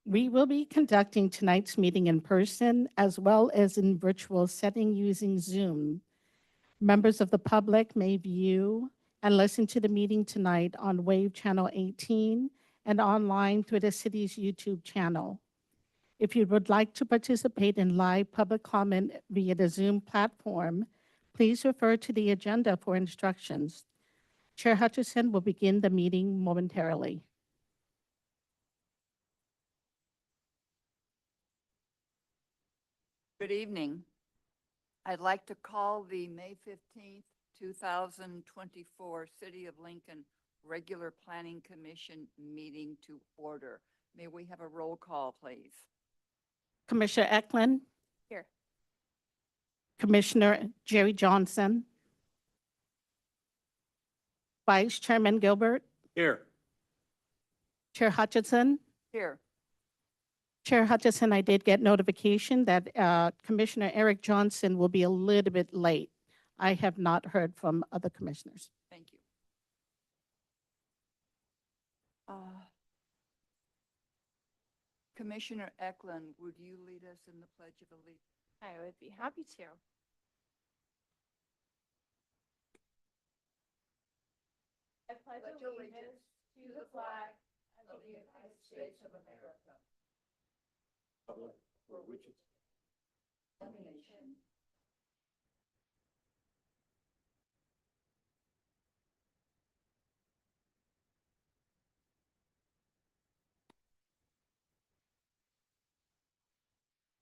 We will be conducting tonight's meeting in person as well as in virtual setting using Zoom. Members of the public may view and listen to the meeting tonight on Wave Channel 18 and online through the city's YouTube channel. If you would like to participate in live public comment via the Zoom platform, please refer to the agenda for instructions. Chair Hutchison will begin the meeting momentarily. Good evening. I'd like to call the May 15th, 2024 City of Lincoln Regular Planning Commission meeting to order. May we have a roll call, please? Commissioner Eklund. Here. Commissioner Jerry Johnson. Vice Chairman Gilbert. Here. Chair Hutchison. Here. Chair Hutchison, I did get notification that Commissioner Eric Johnson will be a little bit late. I have not heard from other commissioners. Thank you. Commissioner Eklund, would you lead us in the Pledge of Allegiance? I would be happy to. I pledge allegiance to the flag of the United States of America, For which it's one nation.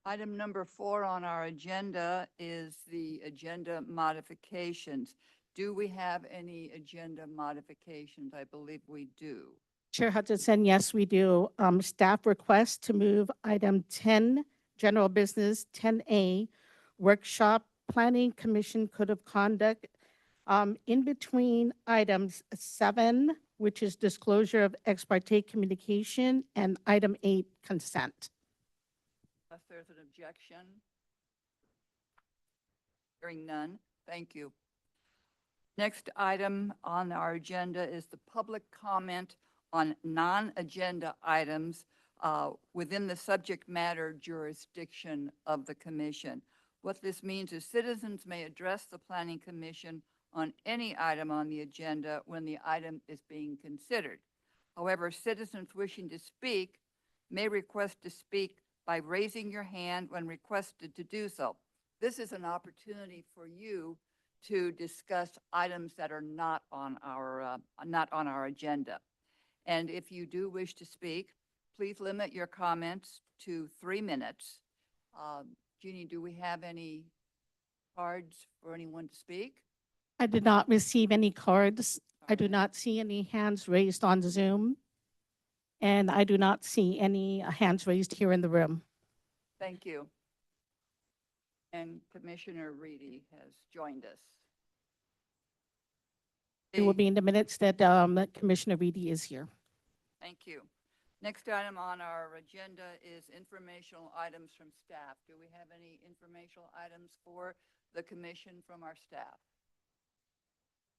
Item number 4 on our agenda is the agenda modifications. Do we have any agenda modifications? I believe we do. Chair Hutchison, yes, we do. Staff request to move item 10, general business, 10A, workshop, planning commission code of conduct, in between items 7, which is disclosure of ex parte communication, and item 8, consent. Unless there's an objection. Hearing none, thank you. Next item on our agenda is the public comment on non-agenda items within the subject matter jurisdiction of the commission. What this means is citizens may address the Planning Commission on any item on the agenda when the item is being considered. However, citizens wishing to speak may request to speak by raising your hand when requested to do so. This is an opportunity for you to discuss items that are not on our agenda. And if you do wish to speak, please limit your comments to 3 minutes. Jeannie, do we have any cards for anyone to speak? I did not receive any cards. I do not see any hands raised on Zoom. And I do not see any hands raised here in the room. Thank you. And Commissioner Reedy has joined us. It will be in the minutes that Commissioner Reedy is here. Thank you. Next item on our agenda is informational items from staff. Do we have any informational items for the commission from our staff?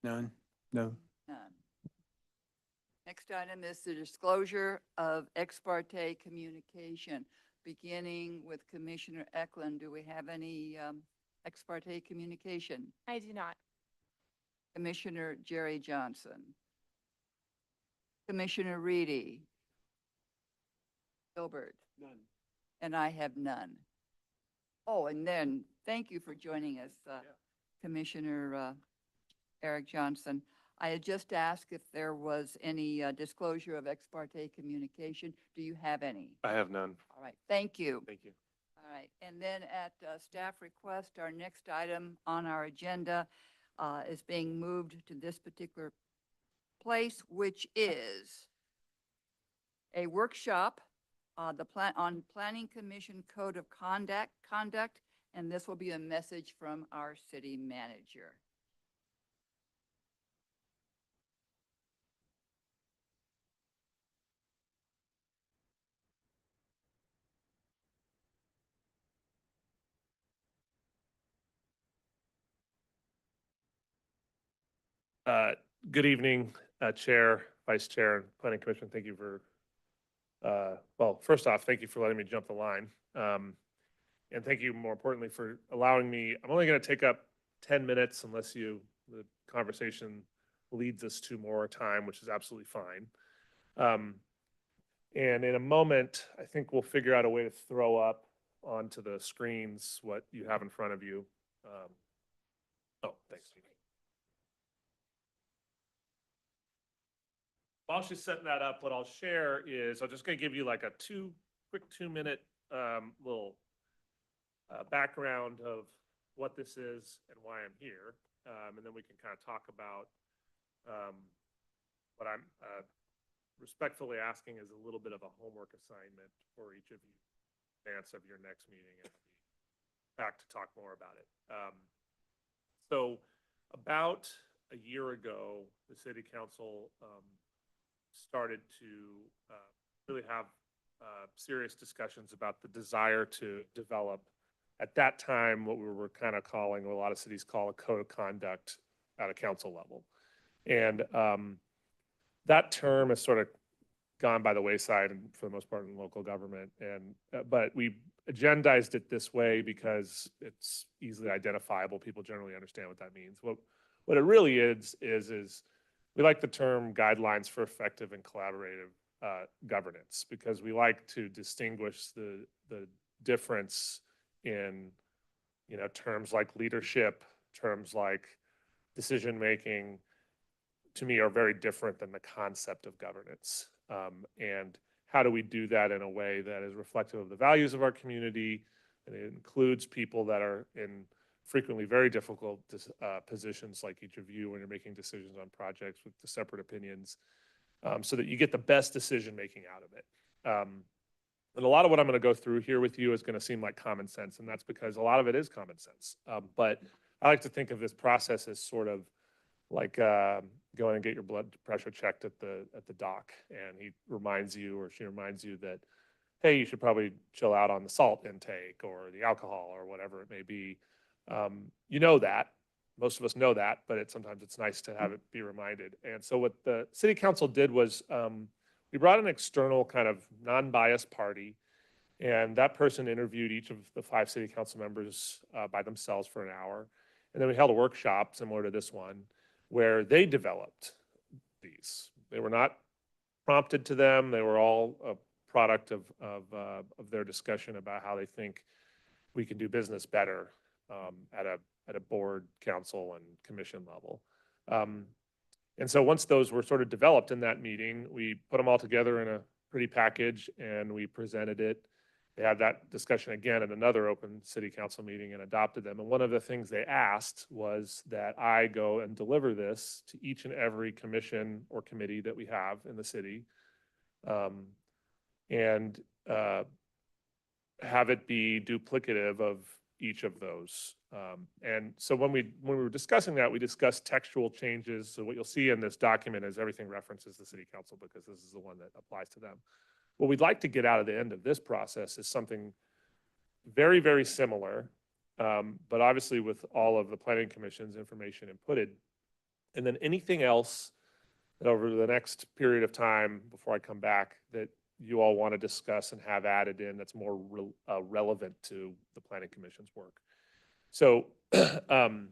None. No. None. Next item is the disclosure of ex parte communication, beginning with Commissioner Eklund. Do we have any ex parte communication? I do not. Commissioner Jerry Johnson. Commissioner Reedy. Gilbert. None. And I have none. Oh, and then, thank you for joining us, Commissioner Eric Johnson. I had just asked if there was any disclosure of ex parte communication. Do you have any? I have none. All right, thank you. Thank you. All right, and then at staff request, our next item on our agenda is being moved to this particular place, which is a workshop on Planning Commission Code of Conduct, and this will be a message from our city manager. Good evening, Chair, Vice Chair, and Planning Commission. Thank you for, well, first off, thank you for letting me jump the line. And thank you, more importantly, for allowing me, I'm only going to take up 10 minutes unless the conversation leads us to more time, which is absolutely fine. And in a moment, I think we'll figure out a way to throw up onto the screens what you have in front of you. Oh, thanks. While she's setting that up, what I'll share is, I'm just going to give you like a quick 2-minute little background of what this is and why I'm here. And then we can kind of talk about what I'm respectfully asking is a little bit of a homework assignment for each of you in advance of your next meeting, and I'll be back to talk more about it. So about a year ago, the City Council started to really have serious discussions about the desire to develop, at that time, what we were kind of calling, what a lot of cities call a code of conduct at a council level. And that term has sort of gone by the wayside, and for the most part in local government. And but we agendized it this way because it's easily identifiable. People generally understand what that means. What it really is we like the term guidelines for effective and collaborative governance, because we like to distinguish the difference in, you know, terms like leadership, terms like decision making, to me, are very different than the concept of governance. And how do we do that in a way that is reflective of the values of our community, and it includes people that are in frequently very difficult positions like each of you when you're making decisions on projects with the separate opinions, so that you get the best decision making out of it. And a lot of what I'm going to go through here with you is going to seem like common sense, and that's because a lot of it is common sense. But I like to think of this process as sort of like going and get your blood pressure checked at the doc, and he reminds you or she reminds you that, hey, you should probably chill out on the salt intake or the alcohol or whatever it may be. You know that. Most of us know that, but sometimes it's nice to have it be reminded. And so what the City Council did was we brought an external kind of non-biased party, and that person interviewed each of the 5 City Council members by themselves for an hour. And then we held a workshop similar to this one where they developed these. They were not prompted to them. They were all a product of their discussion about how they think we can do business better at a board, council, and commission level. And so once those were sort of developed in that meeting, we put them all together in a pretty package and we presented it. They had that discussion again at another open city council meeting and adopted them. And one of the things they asked was that I go and deliver this to each and every commission or committee that we have in the city, and have it be duplicative of each of those. And so when we were discussing that, we discussed textual changes. So what you'll see in this document is everything references the City Council because this is the one that applies to them. What we'd like to get out of the end of this process is something very, very similar, but obviously with all of the Planning Commission's information inputted. And then anything else that over the next period of time before I come back that you all want to discuss and have added in that's more relevant to the Planning Commission's work. So the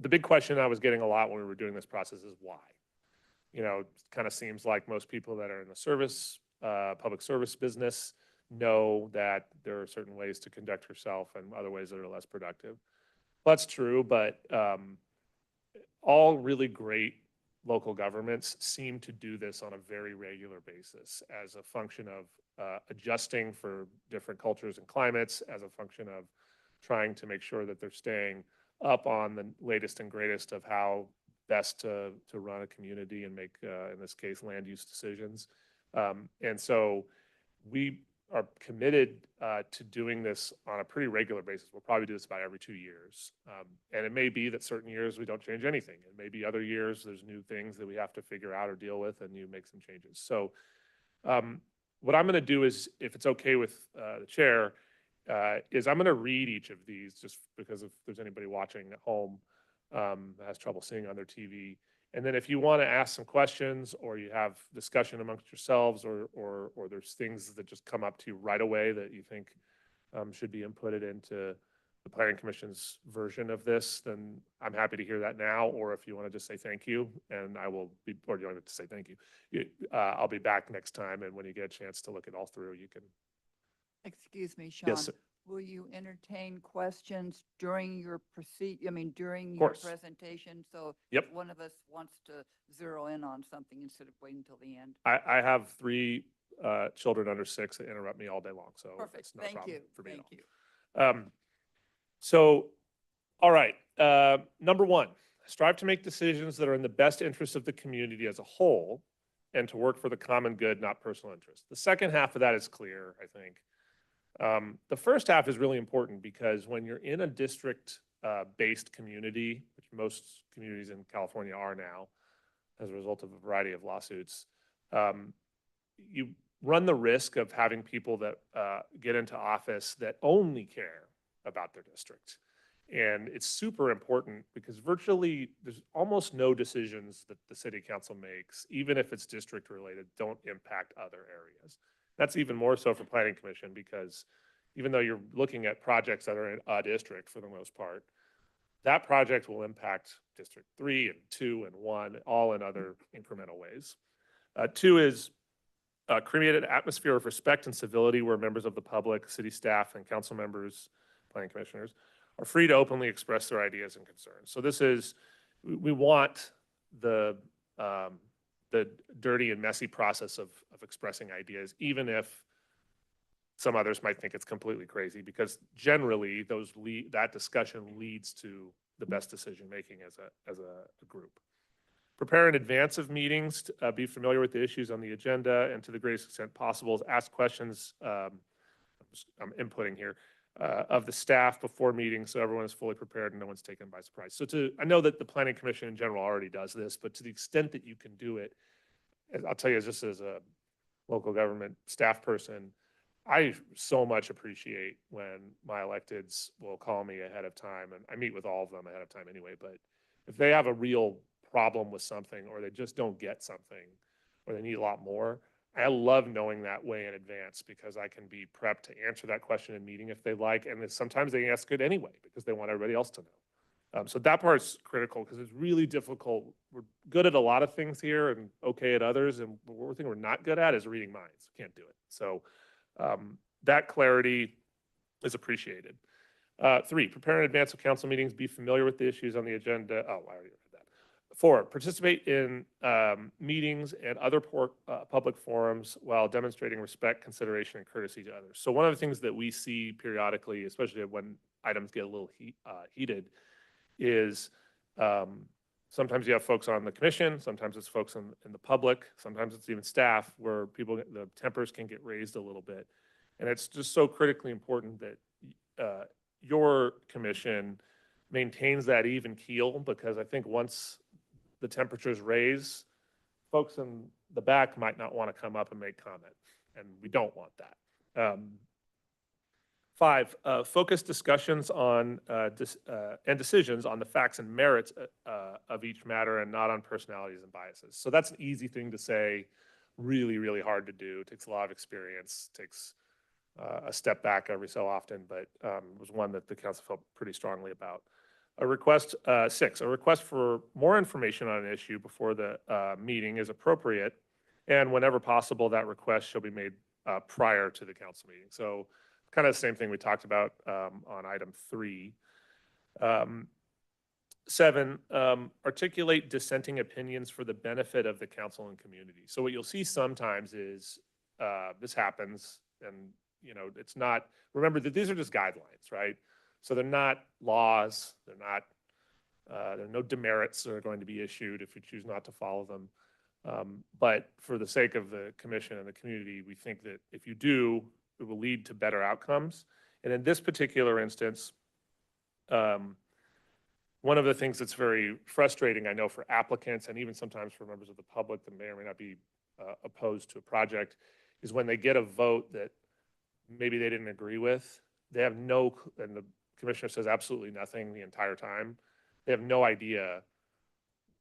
big question I was getting a lot when we were doing this process is why? You know, it kind of seems like most people that are in the service, public service business know that there are certain ways to conduct yourself and other ways that are less productive. That's true, but all really great local governments seem to do this on a very regular basis as a function of adjusting for different cultures and climates, as a function of trying to make sure that they're staying up on the latest and greatest of how best to run a community and make, in this case, land use decisions. And so we are committed to doing this on a pretty regular basis. We'll probably do this about every 2 years. And it may be that certain years we don't change anything. And maybe other years there's new things that we have to figure out or deal with and you make some changes. So what I'm going to do is, if it's okay with the chair, is I'm going to read each of these just because if there's anybody watching at home. has trouble seeing on their TV. And then if you want to ask some questions or you have discussion amongst yourselves or there's things that just come up to you right away that you think should be inputted into the planning commission's version of this, then I'm happy to hear that now. Or if you want to just say thank you, and I will be, or you don't have to say thank you. I'll be back next time, and when you get a chance to look it all through, you can. Excuse me, Sean. Yes, sir. Will you entertain questions during your during your course. presentation? So Yep. if one of us wants to zero in on something instead of waiting until the end. I have 3 children under 6 that interrupt me all day long, so Perfect. it's no Thank problem you. for me at Thank all. you. So, all right. Number 1, strive to make decisions that are in the best interest of the community as a whole and to work for the common good, not personal interest. The second half of that is clear, I think. The first half is really important because when you're in a district based community, which most communities in California are now, as a result of a variety of lawsuits, you run the risk of having people that get into office that only care about their district. And it's super important because virtually there's almost no decisions that the city council makes, even if it's district related, don't impact other areas. That's even more so for planning commission because even though you're looking at projects that are in a district for the most part, that project will impact District 3 and 2 and 1, all in other incremental ways. 2 is create an atmosphere of respect and civility where members of the public, city staff, and council members, planning commissioners, are free to openly express their ideas and concerns. So this is, we want the dirty and messy process of expressing ideas, even if some others might think it's completely crazy, because generally that discussion leads to the best decision making as a group. Prepare in advance of meetings, be familiar with the issues on the agenda, and to the greatest extent possible, ask questions. I'm inputting here. Of the staff before meetings, so everyone is fully prepared and no one's taken by surprise. I know that the planning commission in general already does this, but to the extent that you can do it, I'll tell you, just as a local government staff person, I so much appreciate when my electeds will call me ahead of time, and I meet with all of them ahead of time anyway, but if they have a real problem with something, or they just don't get something, or they need a lot more, I love knowing that way in advance because I can be prepped to answer that question in meeting if they like, and sometimes they ask it anyway because they want everybody else to know. So that part's critical because it's really difficult. We're good at a lot of things here and okay at others, and one thing we're not good at is reading minds. Can't do it. So that clarity is appreciated. 3, prepare in advance of council meetings, be familiar with the issues on the agenda. Oh, I already read that. 4, participate in meetings and other public forums while demonstrating respect, consideration, and courtesy to others. So one of the things that we see periodically, especially when items get a little heated, is sometimes you have folks on the commission, sometimes it's folks in the public, sometimes it's even staff where the tempers can get raised a little bit. And it's just so critically important that your commission maintains that even keel, because I think once the temperatures raise, folks in the back might not want to come up and make comment, and we don't want that. 5, focus discussions on and decisions on the facts and merits of each matter and not on personalities and biases. So that's an easy thing to say, really, really hard to do. It takes a lot of experience, takes a step back every so often, but was one that the council felt pretty strongly about. 6, a request for more information on an issue before the meeting is appropriate, and whenever possible, that request shall be made prior to the council meeting. So kind of the same thing we talked about on item 3. 7, articulate dissenting opinions for the benefit of the council and community. So what you'll see sometimes is this happens, and it's not, remember that these are just guidelines, right? So they're not laws, there are no demerits that are going to be issued if we choose not to follow them. But for the sake of the commission and the community, we think that if you do, it will lead to better outcomes. And in this particular instance, one of the things that's very frustrating, I know, for applicants and even sometimes for members of the public that may or may not be opposed to a project, is when they get a vote that maybe they didn't agree with, they have and the commissioner says absolutely nothing the entire time. They have no idea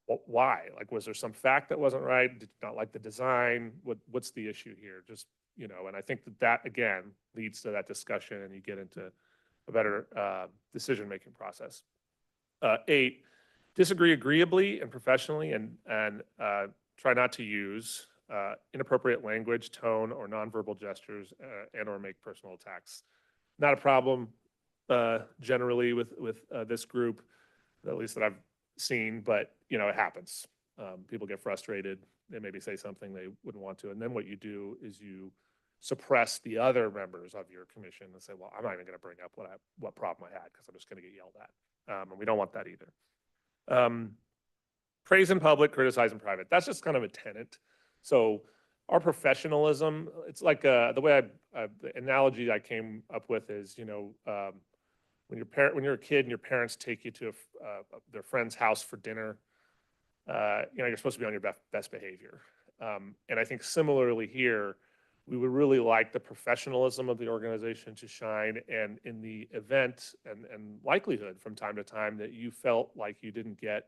why. Like, was there some fact that wasn't right? Did you not like the design? What's the issue here? Just, and I think that again, leads to that discussion and you get into a better decision-making process. 8, disagree agreeably and professionally and try not to use inappropriate language, tone, or nonverbal gestures and or make personal attacks. Not a problem generally with this group, at least that I've seen, but it happens. People get frustrated. They maybe say something they wouldn't want to. And then what you do is you suppress the other members of your commission and say, well, I'm not even going to bring up what problem I had because I'm just going to get yelled at. And we don't want that either. Praise in public, criticize in private. That's just kind of a tenet. So our professionalism, it's like the way the analogy I came up with is, when you're a kid and your parents take you to their friend's house for dinner, you're supposed to be on your best behavior. And I think similarly here, we would really like the professionalism of the organization to shine, and in the event and likelihood from time to time that you felt like you didn't get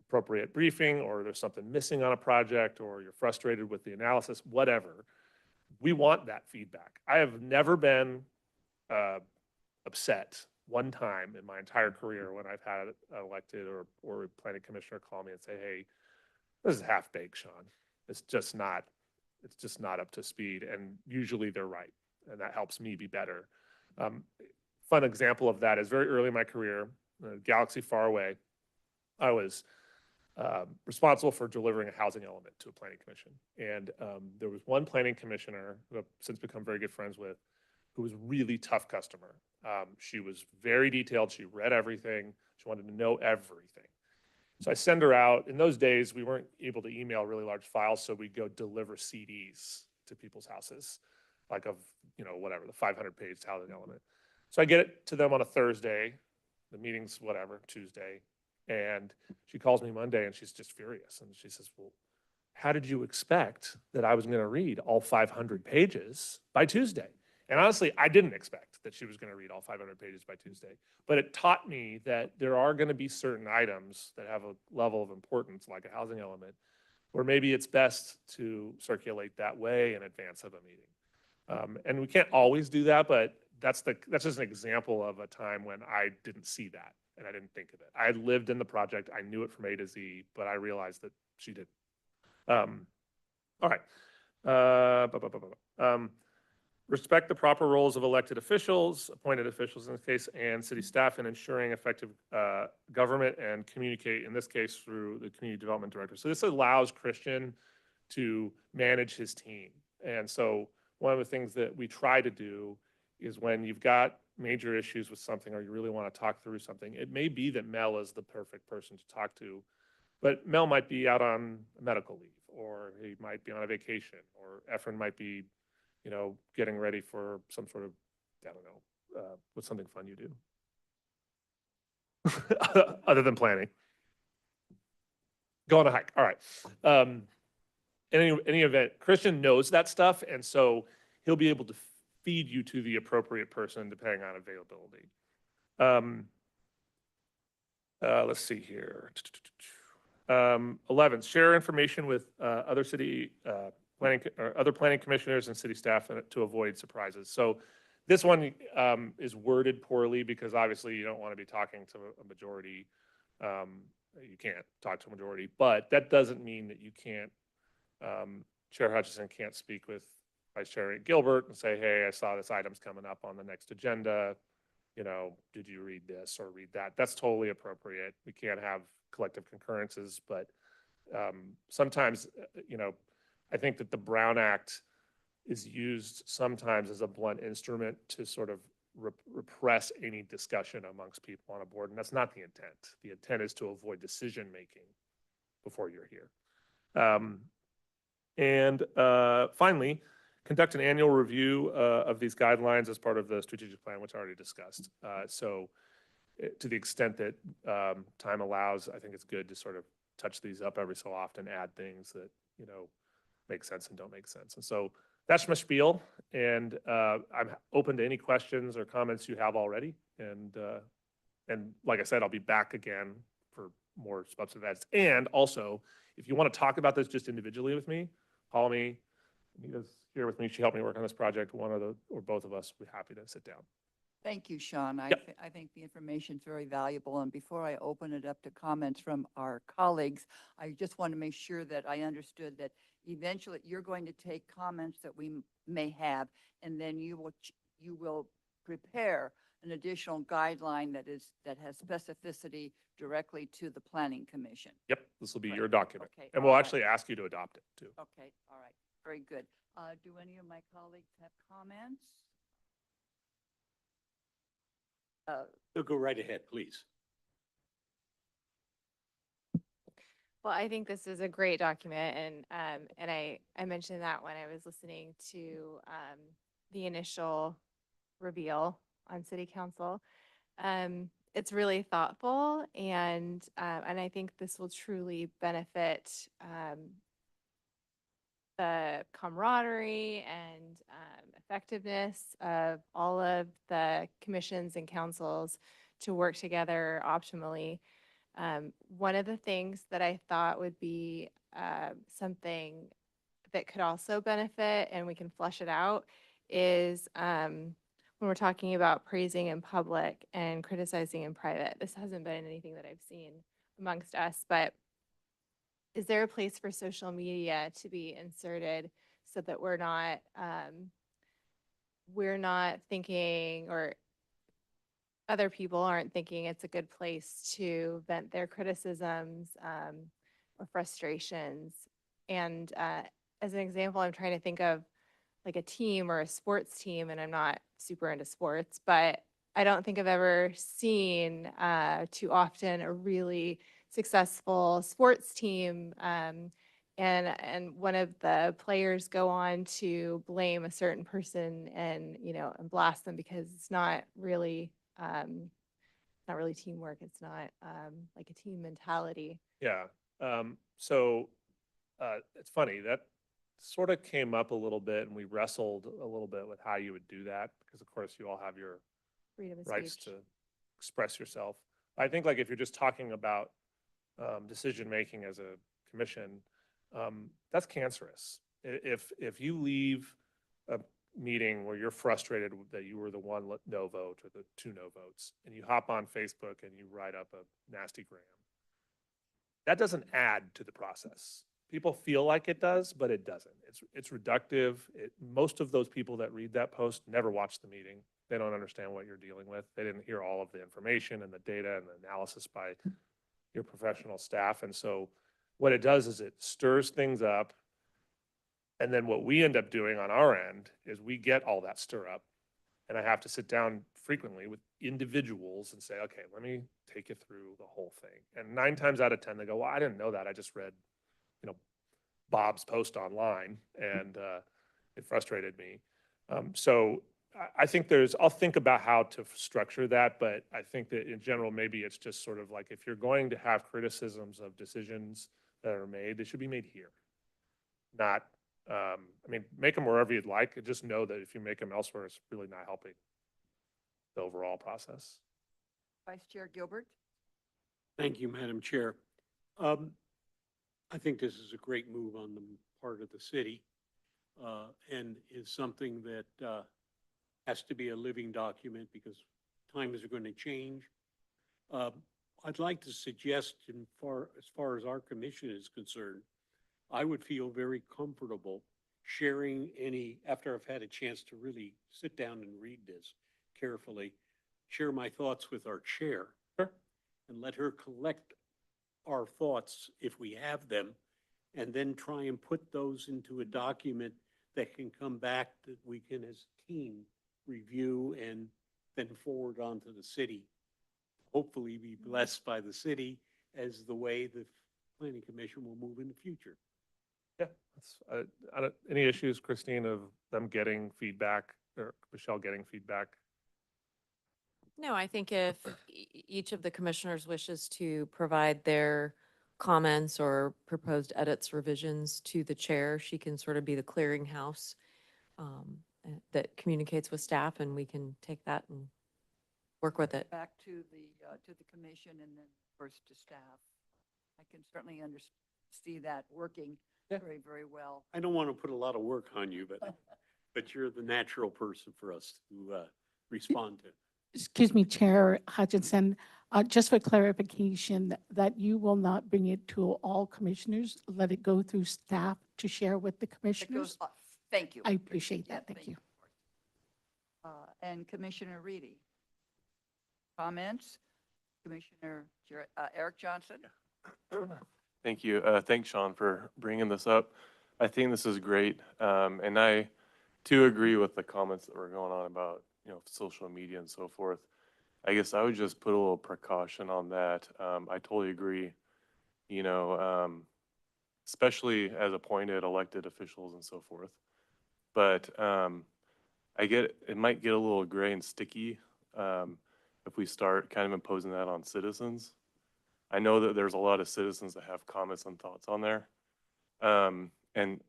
appropriate briefing or there's something missing on a project or you're frustrated with the analysis, whatever, we want that feedback. I have never been upset one time in my entire career when I've had an elected or a planning commissioner call me and say, hey, this is half-baked, Sean. It's just not up to speed. And usually they're right. And that helps me be better. Fun example of that is very early in my career, Galaxy Far Away, I was responsible for delivering a housing element to a planning commission. And there was one planning commissioner who I've since become very good friends with, who was a really tough customer. She was very detailed. She read everything. She wanted to know everything. So I send her out. In those days, we weren't able to email really large files, so we'd go deliver CDs to people's houses, like of, whatever, the 500-page housing element. So I get it to them on a Thursday. The meeting's whatever, Tuesday. And she calls me Monday and she's just furious. And she says, well, how did you expect that I was going to read all 500 pages by Tuesday? And honestly, I didn't expect that she was going to read all 500 pages by Tuesday. But it taught me that there are going to be certain items that have a level of importance, like a housing element, where maybe it's best to circulate that way in advance of a meeting. And we can't always do that, but that's just an example of a time when I didn't see that and I didn't think of it. I had lived in the project. I knew it from A to Z, but I realized that she didn't. All right. Respect the proper roles of elected officials, appointed officials in this case, and city staff in ensuring effective government, and communicate, in this case, through the community development director. So this allows Christian to manage his team. And so one of the things that we try to do is when you've got major issues with something or you really want to talk through something, it may be that Mel is the perfect person to talk to, but Mel might be out on medical leave, or he might be on a vacation, or Efren might be getting ready for some sort of, I don't know, what's something fun you do? Other than planning. Go on a hike, all right. In any event, Christian knows that stuff, and so he'll be able to feed you to the appropriate person depending on availability. Let's see here. 11, share information with other city planning or other planning commissioners and city staff to avoid surprises. So this one is worded poorly because obviously you don't want to be talking to a majority. You can't talk to a majority, but that doesn't mean that you can't, Chair Hutchison can't speak with Vice Chair Gilbert and say, hey, I saw this item's coming up on the next agenda. Did you read this or read that? That's totally appropriate. We can't have collective concurrences, but sometimes, I think that the Brown Act is used sometimes as a blunt instrument to sort of repress any discussion amongst people on a board, and that's not the intent. The intent is to avoid decision-making before you're here. And finally, conduct an annual review of these guidelines as part of the strategic plan, which I already discussed. So to the extent that time allows, I think it's good to sort of touch these up every so often, add things that, make sense and don't make sense. And so that's my spiel. And I'm open to any questions or comments you have already. And like I said, I'll be back again for more substantive ads. And also, if you want to talk about this just individually with me, call me. Anita's here with me. She helped me work on this project. One of the, or both of us, we're happy to sit down. Thank you, Sean. Yep. I think the information is very valuable. And before I open it up to comments from our colleagues, I just want to make sure that I understood that eventually you're going to take comments that we may have, and then you will prepare an additional guideline that has specificity directly to the Planning Commission. Yep, this will be Right. your document. Okay, And we'll all right. actually ask you to adopt it too. Okay, all right, very good. Do any of my colleagues have comments? So go right ahead, please. Well, I think this is a great document, and I mentioned that when I was listening to the initial reveal on city council. It's really thoughtful, and I think this will truly benefit the camaraderie and effectiveness of all of the commissions and councils to work together optimally. One of the things that I thought would be something that could also benefit, and we can flush it out, is when we're talking about praising in public and criticizing in private. This hasn't been anything that I've seen amongst us, but is there a place for social media to be inserted so that we're not thinking, or other people aren't thinking it's a good place to vent their criticisms or frustrations? And as an example, I'm trying to think of like a team or a sports team, and I'm not super into sports, but I don't think I've ever seen too often a really successful sports team and one of the players go on to blame a certain person and and blast them because it's not really teamwork. It's not like a team mentality. Yeah. So it's funny that sort of came up a little bit, and we wrestled a little bit with how you would do that, because of course you all have your Freedom of rights speech. to express yourself. I think like if you're just talking about decision-making as a commission, that's cancerous. If you leave a meeting where you're frustrated that you were the one no vote or the two no votes, and you hop on Facebook and you write up a nasty gram, that doesn't add to the process. People feel like it does, but it doesn't. It's reductive. Most of those people that read that post never watch the meeting. They don't understand what you're dealing with. They didn't hear all of the information and the data and the analysis by your professional staff. And so what it does is it stirs things up. And then what we end up doing on our end is we get all that stir up. And I have to sit down frequently with individuals and say, okay, let me take you through the whole thing. And 9 times out of 10, they go, well, I didn't know that. I just read, Bob's post online, and it frustrated me. So I think I'll think about how to structure that, but I think that in general, maybe it's just sort of like, if you're going to have criticisms of decisions that are made, they should be made here. Not, make them wherever you'd like. Just know that if you make them elsewhere, it's really not helping the overall process. Vice Chair Gilbert? Thank you, Madam Chair. I think this is a great move on the part of the city and is something that has to be a living document because times are going to change. I'd like to suggest, as far as our commission is concerned, I would feel very comfortable sharing after I've had a chance to really sit down and read this carefully, share my thoughts with our chair. Sure. And let her collect our thoughts if we have them, and then try and put those into a document that can come back that we can as a team review and then forward on to the city. Hopefully be blessed by the city as the way the Planning Commission will move in the future. Yeah. Any issues, Christine, of them getting feedback or Michelle getting feedback? No, I think if each of the commissioners wishes to provide their comments or proposed edits, revisions to the chair, she can sort of be the clearinghouse that communicates with staff, and we can take that and work with it. Back to the commission, and then first to staff. I can certainly see that working Yeah. very, very well. I don't want to put a lot of work on you, but you're the natural person for us to respond to. Excuse me, Chair Hutchinson, just for clarification, that you will not bring it to all commissioners, let it go through staff to share with the It goes commissioners? up. Thank you. I appreciate Yeah, that, thank you. And Commissioner Reedy. Comments? Commissioner Eric Johnson? Thank you. Thanks, Sean, for bringing this up. I think this is great. And I too agree with the comments that were going on about, social media and so forth. I guess I would just put a little precaution on that. I totally agree, especially as appointed elected officials and so forth. But it might get a little gray and sticky if we start kind of imposing that on citizens. I know that there's a lot of citizens that have comments and thoughts on there. And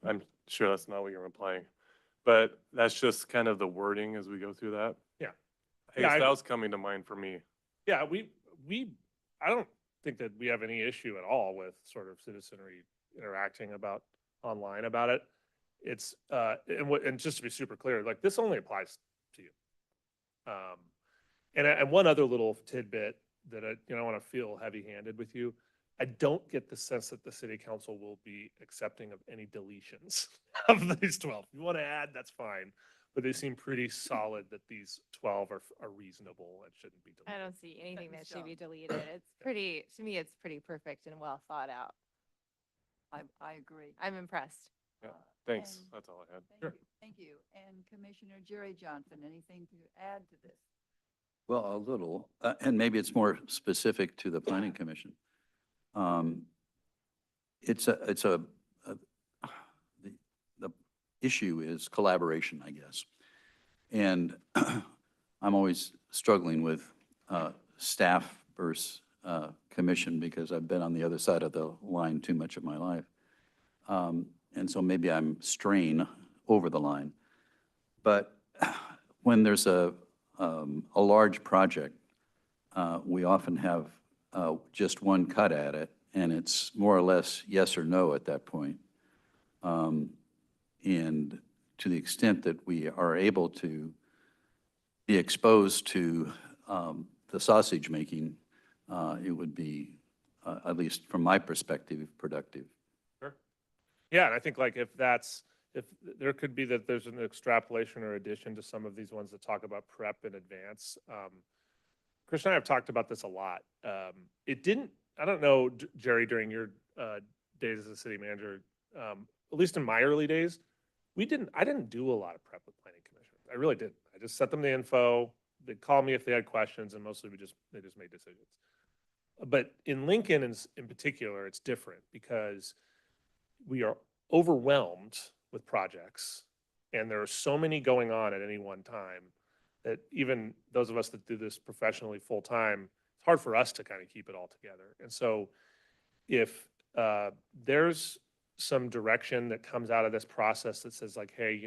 I'm sure that's not what you're implying, but that's just kind of the wording as we go through that. Yeah. I Yeah, guess I- that was coming to mind for me. Yeah, I don't think that we have any issue at all with sort of citizenry interacting online about it. It's, and just to be super clear, like, this only applies to you. And one other little tidbit that I want to feel heavy-handed with you. I don't get the sense that the city council will be accepting of any deletions of these 12. If you want to add, that's fine. But they seem pretty solid that these 12 are reasonable and shouldn't be I deleted. don't see anything that Ms. should be Jones. deleted. It's pretty, to me, it's pretty perfect and well thought out. I agree. I'm impressed. Yeah, thanks. And- That's all I had. Thank you. And Commissioner Jerry Johnson, anything to add to this? Well, a little, and maybe it's more specific to the planning commission. The issue is collaboration, I guess. And I'm always struggling with staff versus commission because I've been on the other side of the line too much of my life. And so maybe I'm straying over the line. But when there's a large project, we often have just one cut at it, and it's more or less yes or no at that point. And to the extent that we are able to be exposed to the sausage making, it would be, at least from my perspective, productive. Yeah, and I think like if there could be that there's an extrapolation or addition to some of these ones that talk about prep in advance. Chris and I have talked about this a lot. I don't know, Jerry, during your days as a city manager, at least in my early days, I didn't do a lot of prep with planning commission. I really didn't. I just sent them the info. They'd call me if they had questions, and mostly they just made decisions. But in Lincoln in particular, it's different because we are overwhelmed with projects, and there are so many going on at any one time that even those of us that do this professionally full time, it's hard for us to kind of keep it all together. And so if there's some direction that comes out of this process that says like, hey,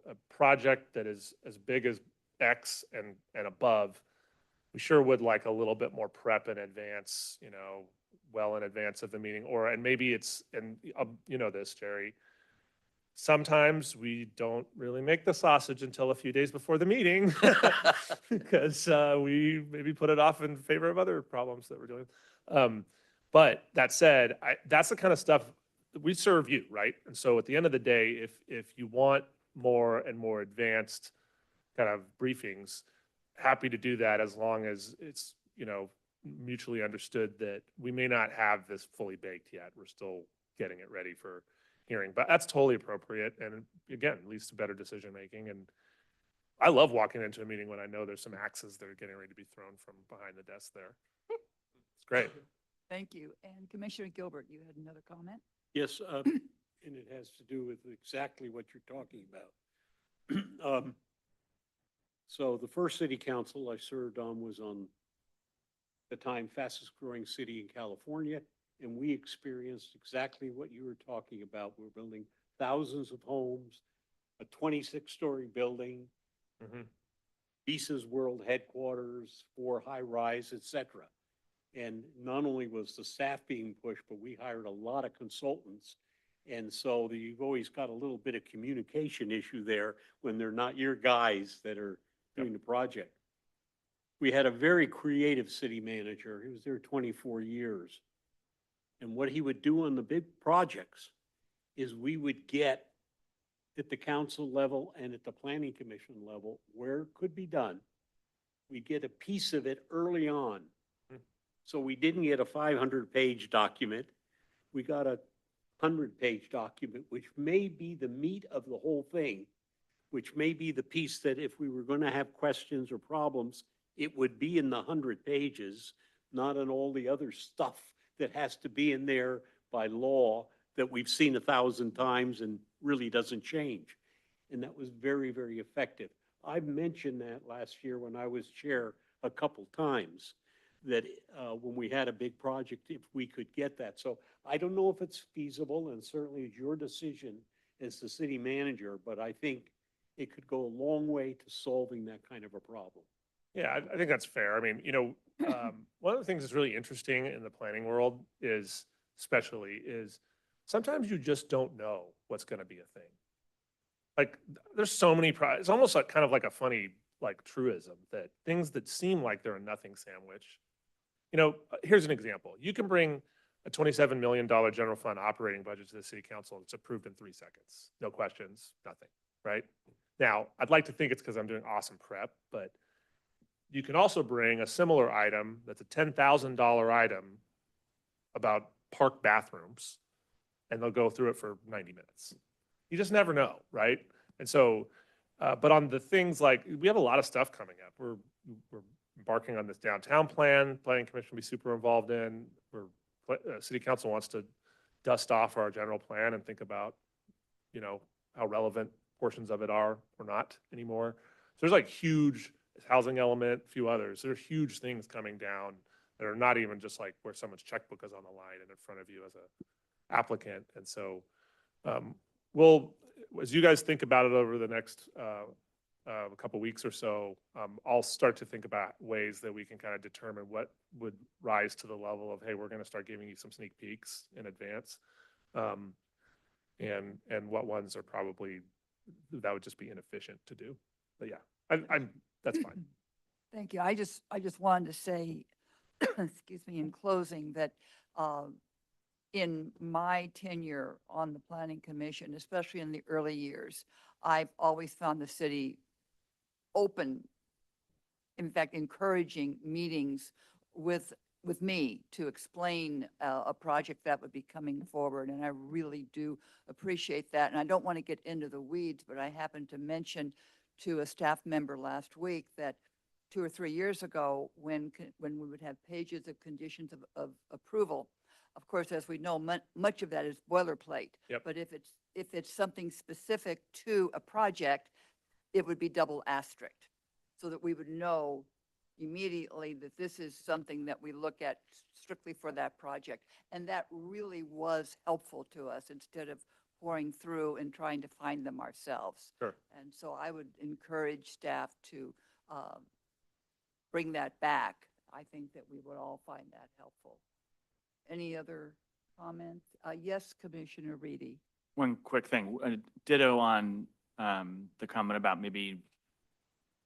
a project that is as big as X and above, we sure would like a little bit more prep in advance, well in advance of the meeting, and maybe it's, and you know this, Jerry, sometimes we don't really make the sausage until a few days before the meeting because we maybe put it off in favor of other problems that we're doing. But that said, that's the kind of stuff that we serve you, right? And so at the end of the day, if you want more and more advanced kind of briefings, happy to do that as long as it's, mutually understood that we may not have this fully baked yet. We're still getting it ready for hearing, but that's totally appropriate. And again, leads to better decision-making. And I love walking into a meeting when I know there's some axes that are getting ready to be thrown from behind the desk there. It's great. Thank you. And Commissioner Gilbert, you had another comment? Yes, and it has to do with exactly what you're talking about. So the first city council I served on was on the time fastest growing city in California, and we experienced exactly what you were talking about. We're building thousands of homes, a 26-story building, Mhm. Visa's World headquarters, 4 high-rise, et cetera. And not only was the staff being pushed, but we hired a lot of consultants. And so you've always got a little bit of communication issue there when they're not your guys that are doing the project. We had a very creative city manager. He was there 24 years. And what he would do on the big projects is we would get at the council level and at the planning commission level where it could be done. We get a piece of it early on. So we didn't get a 500-page document. We got a 100-page document, which may be the meat of the whole thing, which may be the piece that if we were going to have questions or problems, it would be in the 100 pages, not in all the other stuff that has to be in there by law that we've seen 1,000 times and really doesn't change. And that was very, very effective. I mentioned that last year when I was chair a couple times, that when we had a big project, if we could get that. So I don't know if it's feasible, and certainly it's your decision as the city manager, but I think it could go a long way to solving that kind of a problem. Yeah, I think that's fair. I mean, one of the things that's really interesting in the planning world is, sometimes you just don't know what's going to be a thing. Like, there's so many, it's almost like kind of like a funny, like truism that things that seem like they're a nothing sandwich. Here's an example. You can bring a $27 million general fund operating budget to the city council. It's approved in 3 seconds. No questions, nothing, right? Now, I'd like to think it's because I'm doing awesome prep, but you can also bring a similar item that's a $10,000 item about park bathrooms, and they'll go through it for 90 minutes. You just never know, right? And so, but on the things like, we have a lot of stuff coming up. We're embarking on this downtown plan, planning commission will be super involved in. City council wants to dust off our general plan and think about, how relevant portions of it are or not anymore. So there's like huge housing element, a few others. There's huge things coming down that are not even just like where someone's checkbook is on the line and in front of you as a applicant. And so as you guys think about it over the next a couple weeks or so, I'll start to think about ways that we can kind of determine what would rise to the level of, hey, we're going to start giving you some sneak peeks in advance, and what ones are probably, that would just be inefficient to do. But yeah, that's fine. Thank you. I just wanted to say, excuse me, in closing, that in my tenure on the Planning Commission, especially in the early years, I've always found the city open, in fact, encouraging meetings with me to explain a project that would be coming forward. And I really do appreciate that. And I don't want to get into the weeds, but I happened to mention to a staff member last week that 2 or 3 years ago, when we would have pages of conditions of approval, of course, as we know, much of that is boilerplate. Yep. But if it's something specific to a project, it would be double asterisk, so that we would know immediately that this is something that we look at strictly for that project. And that really was helpful to us instead of pouring through and trying to find them ourselves. Sure. And so I would encourage staff to bring that back. I think that we would all find that helpful. Any other comments? Yes, Commissioner Reedy. One quick thing, ditto on the comment about maybe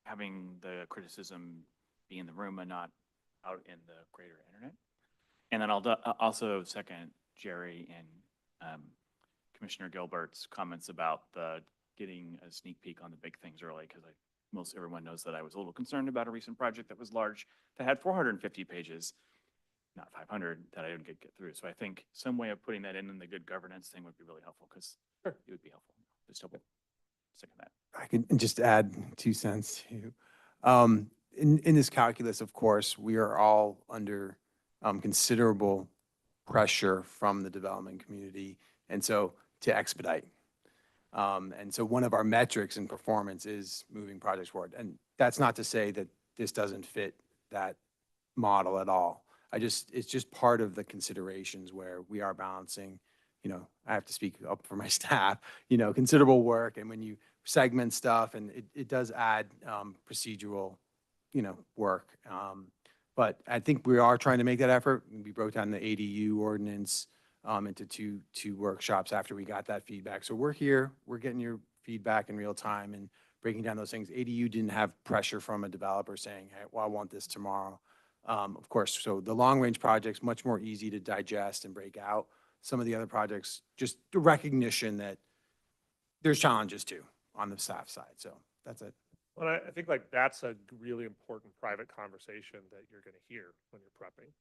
having the criticism be in the room and not out in the greater internet. And then I'll also second Jerry and Commissioner Gilbert's comments about the getting a sneak peek on the big things early, because most everyone knows that I was a little concerned about a recent project that was large, that had 450 pages, not 500, that I didn't get through. So I think some way of putting that in the good governance thing would be really helpful, because it would be helpful. Just double second that. I can just add 2 cents to, in this calculus, of course, we are all under considerable pressure from the development community, and so to expedite. And so one of our metrics in performance is moving projects forward. And that's not to say that this doesn't fit that model at all. It's just part of the considerations where we are balancing, I have to speak up for my staff, considerable work. And when you segment stuff, and it does add procedural, work. But I think we are trying to make that effort. We broke down the ADU ordinance into two workshops after we got that feedback. So we're here, we're getting your feedback in real time and breaking down those things. ADU didn't have pressure from a developer saying, hey, well, I want this tomorrow. Of course, so the long-range projects, much more easy to digest and break out. Some of the other projects, just the recognition that there's challenges too on the staff side. So that's it. Well, I think like that's a really important private conversation that you're going to hear when you're prepping.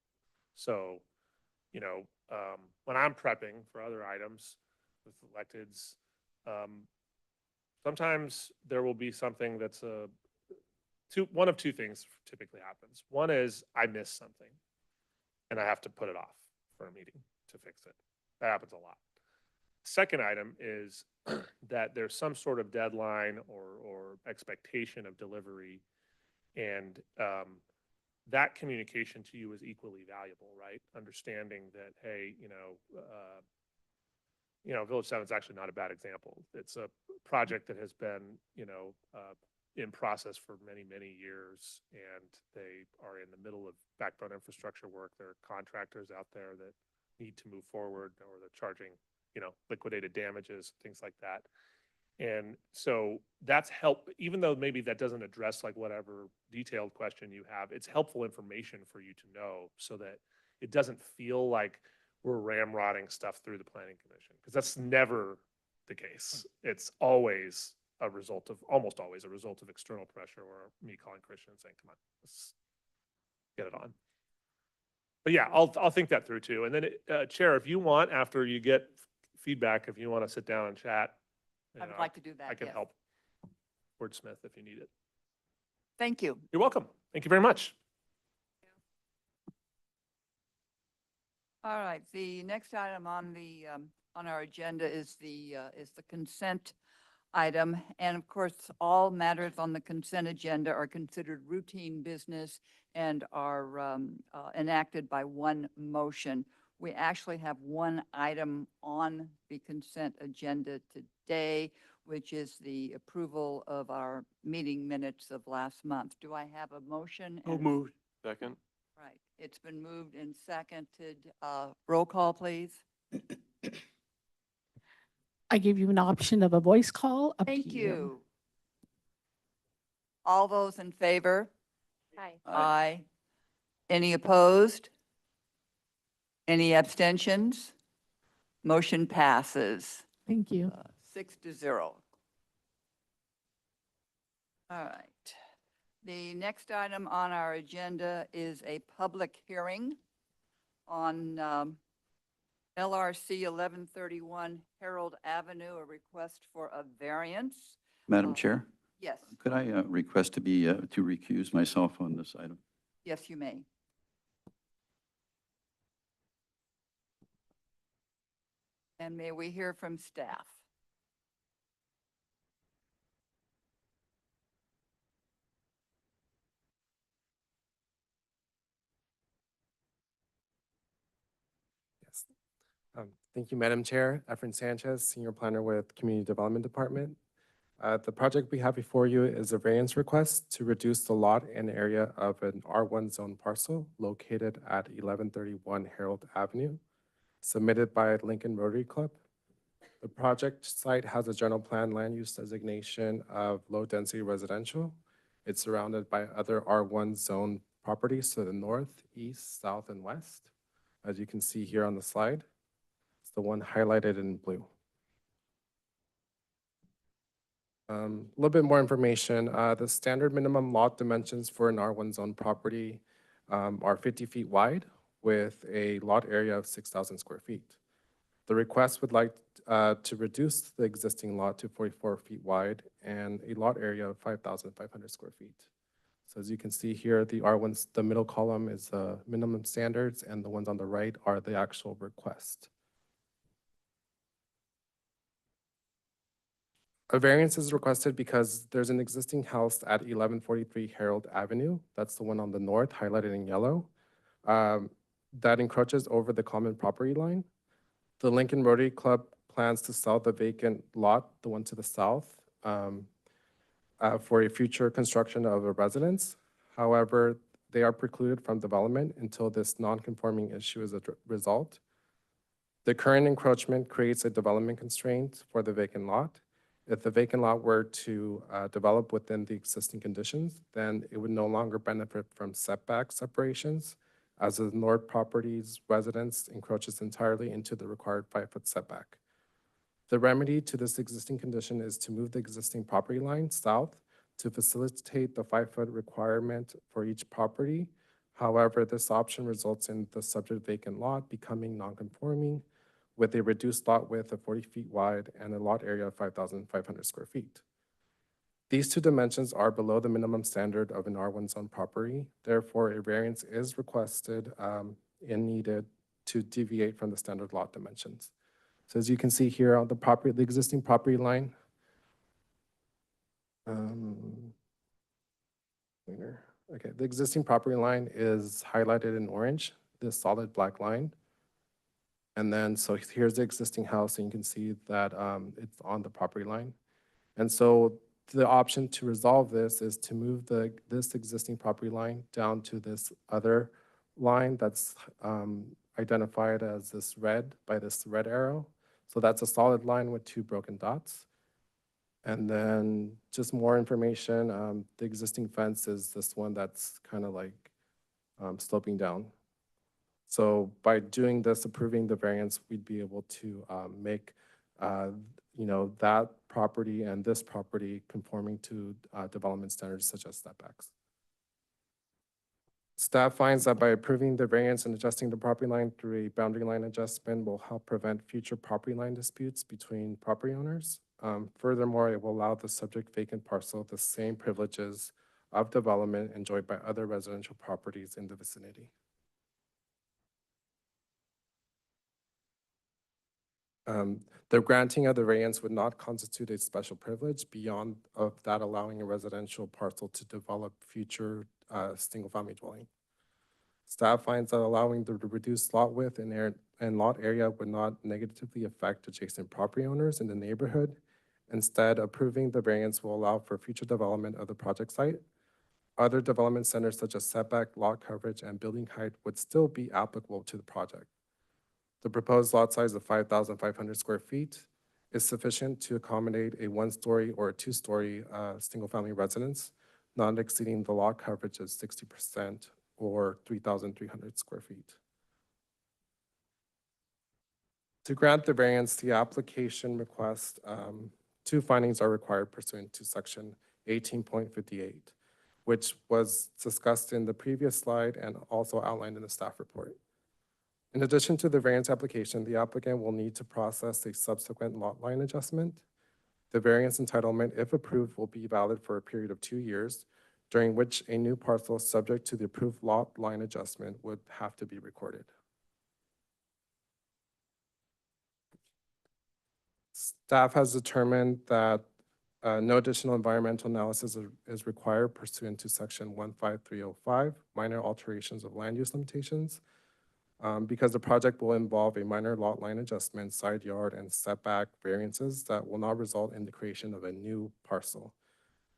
So, you know, when I'm prepping for other items with electeds, sometimes there will be something that's one of two things typically happens. One is I miss something and I have to put it off for a meeting to fix it. That happens a lot. Second item is that there's some sort of deadline or expectation of delivery, and that communication to you is equally valuable, right? Understanding that, hey, Village 7 is actually not a bad example. It's a project that has been, in process for many, many years, and they are in the middle of backbone infrastructure work. There are contractors out there that need to move forward, or they're charging liquidated damages, things like that. And so that's help, even though maybe that doesn't address like whatever detailed question you have, it's helpful information for you to know so that it doesn't feel like we're ramrodding stuff through the planning commission, because that's never the case. It's always almost always a result of external pressure, or me calling Christian and saying, come on, let's get it on. But yeah, I'll think that through too. And then Chair, if you want, after you get feedback, if you want to sit down and chat, I would like to do that. I can yes. help wordsmith if you need it. Thank you. You're welcome. Thank you very much. All right, the next item on our agenda is the consent item. And of course, all matters on the consent agenda are considered routine business and are enacted by one motion. We actually have one item on the consent agenda today, which is the approval of our meeting minutes of last month. Do I have a motion? So moved. Second? Right. It's been moved and seconded. Roll call, please. I give you an option of a voice call. Up to Thank you. All those in favor? Hi. Aye. Any opposed? Any abstentions? Motion passes Thank you. 6-0. All right. The next item on our agenda is a public hearing on LRC 1131 Harold Avenue, a request for a variance. Madam Chair, Yes, could I request to recuse myself on this item? yes, you may. And may we hear from staff? Yes. Thank you, Madam Chair. Efren Sanchez, Senior Planner with Community Development Department. The project we have before you is a variance request to reduce the lot and area of an R1 zone parcel located at 1131 Harold Avenue, submitted by Lincoln Rotary Club. The project site has a general plan land use designation of low-density residential. It's surrounded by other R1 zone properties to the north, east, south, and west. As you can see here on the slide, it's the one highlighted in blue. A little bit more information. The standard minimum lot dimensions for an R1 zone property are 50 feet wide with a lot area of 6,000 square feet. The request would like to reduce the existing lot to 44 feet wide and a lot area of 5,500 square feet. So as you can see here, the R1s, the middle column is the minimum standards, and the ones on the right are the actual request. A variance is requested because there's an existing house at 1143 Harold Avenue. That's the one on the north, highlighted in yellow, that encroaches over the common property line. The Lincoln Rotary Club plans to sell the vacant lot, the one to the south, for a future construction of a residence. However, they are precluded from development until this non-conforming issue is resolved. The current encroachment creates a development constraint for the vacant lot. If the vacant lot were to develop within the existing conditions, then it would no longer benefit from setback separations, as the north property's residence encroaches entirely into the required 5-foot setback. The remedy to this existing condition is to move the existing property line south to facilitate the 5-foot requirement for each property. However, this option results in the subject vacant lot becoming non-conforming with a reduced lot width of 40 feet wide and a lot area of 5,500 square feet. These two dimensions are below the minimum standard of an R1 zone property. Therefore, a variance is requested and needed to deviate from the standard lot dimensions. So as you can see here on the property, the existing property line. Okay, the existing property line is highlighted in orange, this solid black line. And then, so here's the existing house, and you can see that it's on the property line. And so the option to resolve this is to move this existing property line down to this other line that's identified as this red, by this red arrow. So that's a solid line with 2 broken dots. And then just more information, the existing fence is this one that's kind of like sloping down. So by doing this, approving the variance, we'd be able to make, that property and this property conforming to development standards such as setbacks. Staff finds that by approving the variance and adjusting the property line through a boundary line adjustment will help prevent future property line disputes between property owners. Furthermore, it will allow the subject vacant parcel the same privileges of development enjoyed by other residential properties in the vicinity. The granting of the variance would not constitute a special privilege beyond of that allowing a residential parcel to develop future single-family dwelling. Staff finds that allowing the reduced lot width and lot area would not negatively affect adjacent property owners in the neighborhood. Instead, approving the variance will allow for future development of the project site. Other development centers such as setback, lot coverage, and building height would still be applicable to the project. The proposed lot size of 5,500 square feet is sufficient to accommodate a 1-story or a 2-story single-family residence, not exceeding the lot coverage of 60% or 3,300 square feet. To grant the variance, the application request, 2 findings are required pursuant to section 18.58, which was discussed in the previous slide and also outlined in the staff report. In addition to the variance application, the applicant will need to process a subsequent lot line adjustment. The variance entitlement, if approved, will be valid for a period of 2 years, during which a new parcel subject to the approved lot line adjustment would have to be recorded. Staff has determined that no additional environmental analysis is required pursuant to section 15305, minor alterations of land use limitations, because the project will involve a minor lot line adjustment, side yard, and setback variances that will not result in the creation of a new parcel.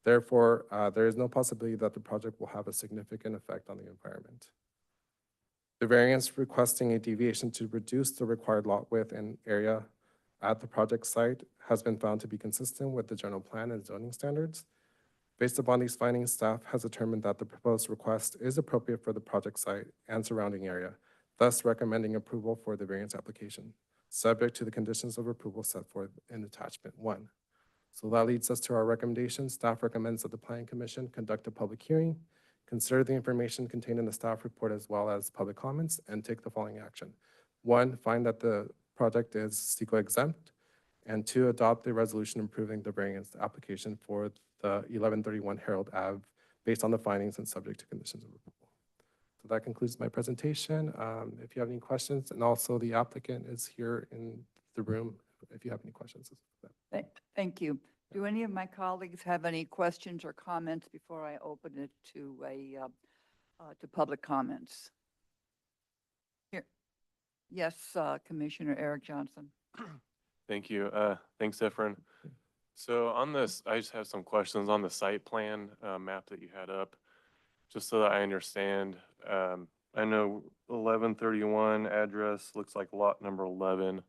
Therefore, there is no possibility that the project will have a significant effect on the environment. The variance requesting a deviation to reduce the required lot width and area at the project site has been found to be consistent with the general plan and zoning standards. Based upon these findings, staff has determined that the proposed request is appropriate for the project site and surrounding area, thus recommending approval for the variance application, subject to the conditions of approval set forth in attachment 1. So that leads us to our recommendation. Staff recommends that the Planning Commission conduct a public hearing, consider the information contained in the staff report as well as public comments, and take the following action. 1, find that the project is CEQA exempt, and 2, adopt the resolution approving the variance application for the 1131 Harold Ave based on the findings and subject to conditions of approval. So that concludes my presentation. If you have any questions, and also the applicant is here in the room if you have any questions. Thank you. Do any of my colleagues have any questions or comments before I open it to to public comments? Here. Yes, Commissioner Eric Johnson. Thank you. Thanks, Efren. So on this, I just have some questions on the site plan map that you had up. just so that I understand. I know 1131 address looks like lot number 11.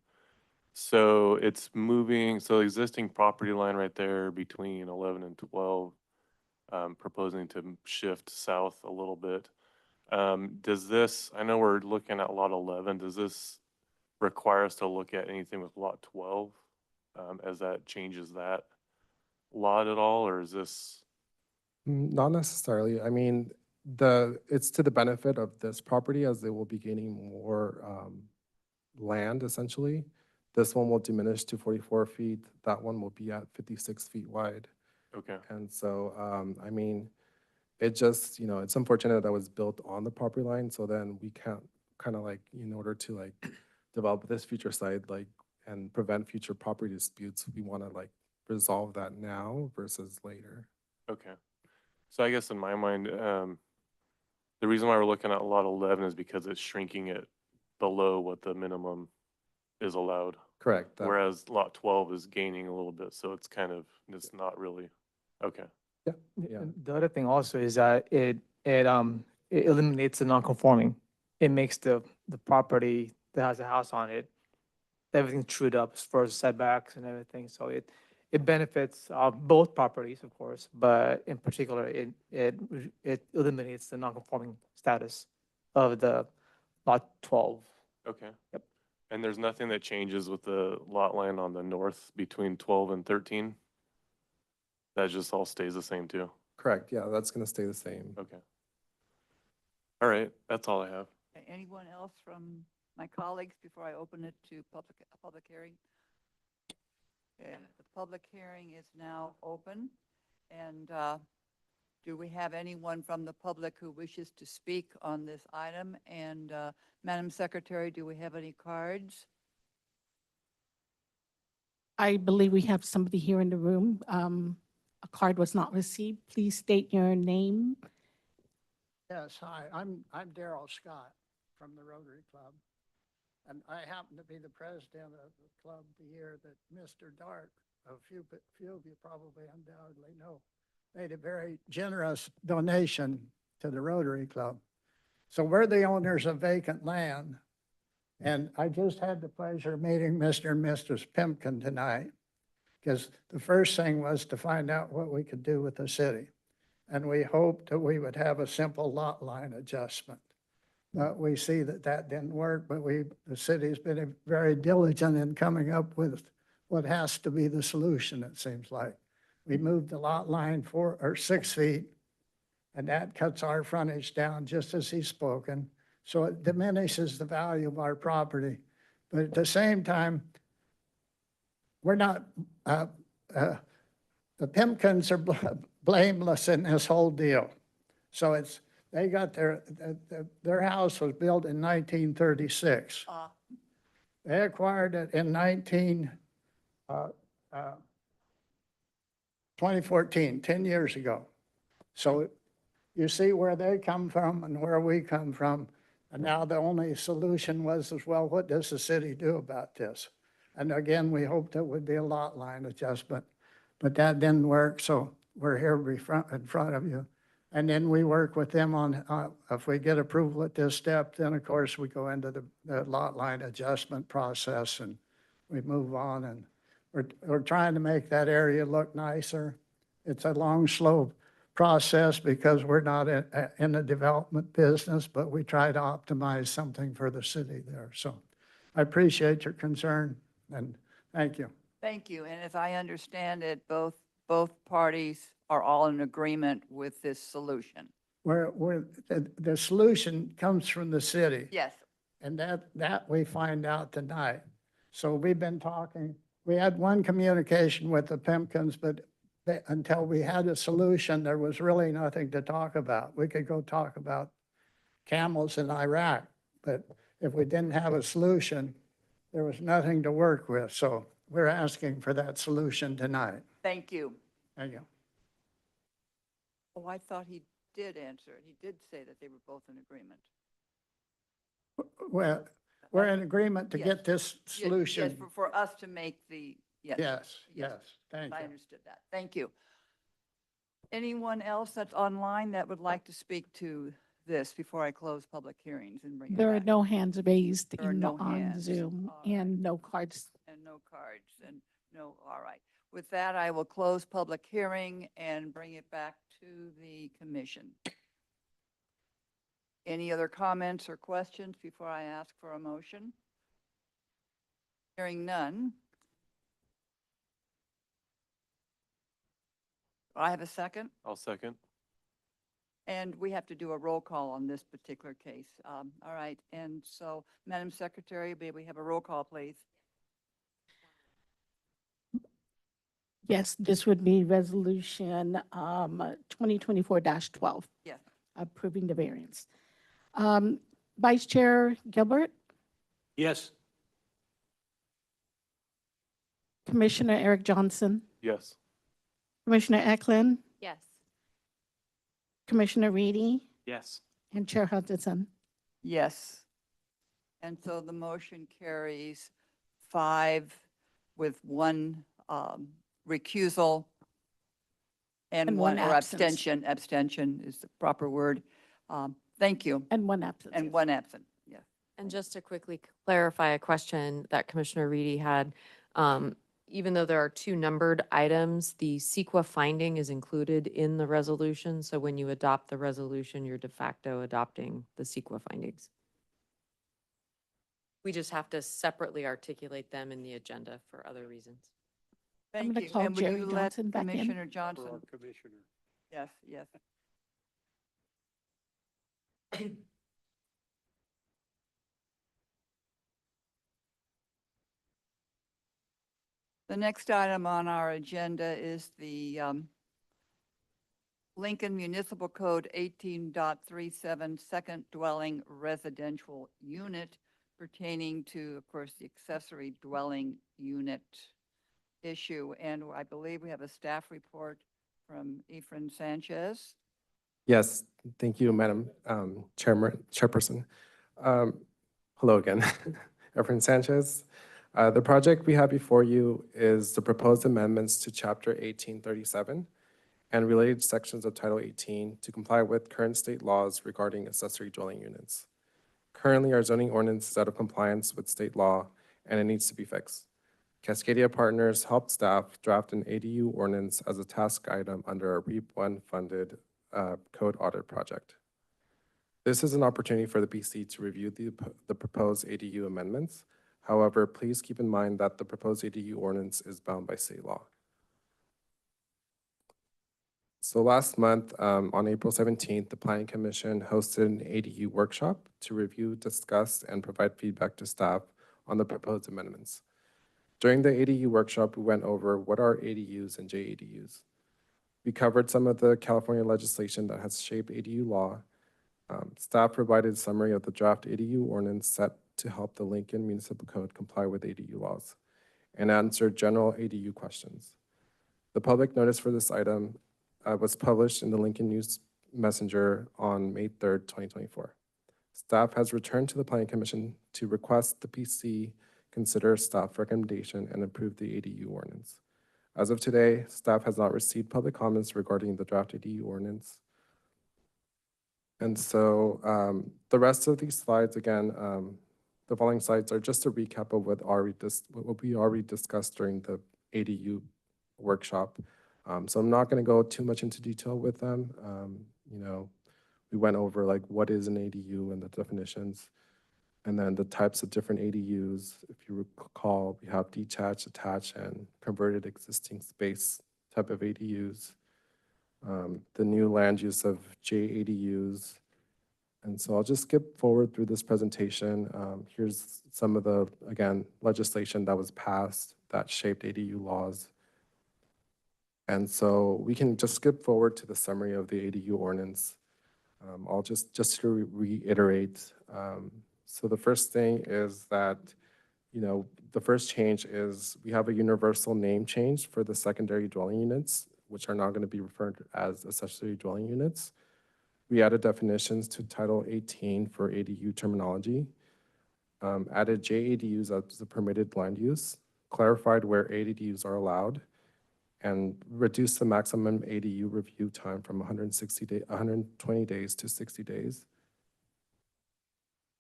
So it's moving, so existing property line right there between 11 and 12, proposing to shift south a little bit. Does this, I know we're looking at lot 11, does this require us to look at anything with lot 12? As that changes that lot at all, or is this, Not necessarily. I mean, it's to the benefit of this property as they will be gaining more land essentially. This one will diminish to 44 feet. That one will be at 56 feet wide. okay, And so, I mean, it just, it's unfortunate that was built on the property line. So then we can't kind of like, in order to like develop this future site, like, and prevent future property disputes, we want to like resolve that now versus later. okay. So I guess in my mind, the reason why we're looking at lot 11 is because it's shrinking it below what the minimum is allowed. Correct. Whereas lot 12 is gaining a little bit, so it's kind of, it's not really, okay, Yeah. And the other thing also is that it eliminates the non-conforming. It makes the property that has a house on it, everything trued up as far as setbacks and everything. So it benefits both properties, of course, but in particular, it eliminates the non-conforming status of the lot 12. okay. Yep. And there's nothing that changes with the lot line on the north between 12 and 13? That just all stays the same too? Correct. Yeah, that's going to stay the same. Okay. All right, that's all I have. Anyone else from my colleagues before I open it to a public hearing? And the public hearing is now open. And do we have anyone from the public who wishes to speak on this item? And Madam Secretary, do we have any cards? I believe we have somebody here in the room. A card was not received. Please state your name. Yes, hi, I'm Darrell Scott from the Rotary Club. And I happen to be the president of the club the year that Mr. Dark, a few of you probably undoubtedly know, made a very generous donation to the Rotary Club. So we're the owners of vacant land. And I just had the pleasure of meeting Mr. and Mrs. Pimpkin tonight, because the first thing was to find out what we could do with the city. And we hoped that we would have a simple lot line adjustment. But we see that that didn't work, but the city's been very diligent in coming up with what has to be the solution, it seems like. We moved the lot line 4 or 6 feet, and that cuts our frontage down just as he's spoken. So it diminishes the value of our property. But at the same time, we're not, the Pimpkins are blameless in this whole deal. So they got their house was built in 1936. They acquired it in 2014, 10 years ago. So you see where they come from and where we come from. And now the only solution was as well, what does the city do about this? And again, we hoped it would be a lot line adjustment, but that didn't work. So we're here in front of you. And then we work with them on, if we get approval at this step, then of course we go into the lot line adjustment process and we move on. And we're trying to make that area look nicer. It's a long, slow process because we're not in the development business, but we try to optimize something for the city there. So I appreciate your concern and thank you. Thank you. And as I understand it, both parties are all in agreement with this solution. The solution comes from the city. Yes. And that we find out tonight. So we've been talking, we had one communication with the Pimpkins, but until we had a solution, there was really nothing to talk about. We could go talk about camels in Iraq, but if we didn't have a solution, there was nothing to work with. So we're asking for that solution tonight. Thank you. Thank you. Oh, I thought he did answer it. He did say that they were both in agreement. Well, we're in agreement to Yes. get this Yes, solution. Yes, for us to make the, yes. Yes, yes, thank I you. understood that. Thank you. Anyone else that's online that would like to speak to this before I close public hearings and bring it There are back? no hands raised There are in, no on hands. Zoom All right. and no cards. And no cards and no, all right. With that, I will close public hearing and bring it back to the commission. Any other comments or questions before I ask for a motion? Hearing none. I have a second, I'll second. and we have to do a roll call on this particular case. All right, and so, Madam Secretary, may we have a roll call, please? Yes, this would be resolution 2024-12, Yes. approving the variance. Vice Chair Gilbert, Yes. Commissioner Eric Johnson, Yes. Commissioner Eklund, Yes. Commissioner Reedy, Yes. and Chair Hutchinson. Yes. And so the motion carries 5 with 1 recusal and And 1 one or absence. abstention. Abstention is the proper word. Thank you. And one absence. And yes. 1 absent, yes. And just to quickly clarify a question that Commissioner Reedy had, even though there are 2 numbered items, the CEQA finding is included in the resolution. So when you adopt the resolution, you're de facto adopting the CEQA findings. We just have to separately articulate them in the agenda for other reasons. Thank gonna you. call And would Jerry you let Johnson back in. Commissioner For Johnson? our commissioner. Yes, yes. The next item on our agenda is the Lincoln Municipal Code 18.37 second dwelling residential unit pertaining to, of course, the accessory dwelling unit issue. And I believe we have a staff report from Efrain Sanchez. Yes, thank you, Madam Chairperson. Hello again, Efrain Sanchez. The project we have before you is the proposed amendments to Chapter 1837 and related sections of Title 18 to comply with current state laws regarding accessory dwelling units. Currently, our zoning ordinance is out of compliance with state law, and it needs to be fixed. Cascadia Partners helped staff draft an ADU ordinance as a task item under a REAP 1 funded code audit project. This is an opportunity for the PC to review the proposed ADU amendments. However, please keep in mind that the proposed ADU ordinance is bound by state law. So last month, on April 17th, the Planning Commission hosted an ADU workshop to review, discuss, and provide feedback to staff on the proposed amendments. During the ADU workshop, we went over what are ADUs and JADUs. We covered some of the California legislation that has shaped ADU law. Staff provided a summary of the draft ADU ordinance set to help the Lincoln Municipal Code comply with ADU laws and answered general ADU questions. The public notice for this item was published in the Lincoln News Messenger on May 3rd, 2024. Staff has returned to the Planning Commission to request the PC consider staff recommendation and approve the ADU ordinance. As of today, staff has not received public comments regarding the draft ADU ordinance. And so the rest of these slides, again, the following slides are just a recap of what we already discussed during the ADU workshop. So I'm not going to go too much into detail with them. We went over like what is an ADU and the definitions, and then the types of different ADUs. If you recall, we have detached, attached, and converted existing space type of ADUs. The new land use of JADUs. And so I'll just skip forward through this presentation. Here's some of the, again, legislation that was passed that shaped ADU laws. And so we can just skip forward to the summary of the ADU ordinance. I'll just to reiterate. So the first thing is that, the first change is we have a universal name change for the secondary dwelling units, which are now going to be referred to as accessory dwelling units. We added definitions to Title 18 for ADU terminology, added JADUs as the permitted land use, clarified where ADUs are allowed, and reduce the maximum ADU review time from 120 days to 60 days.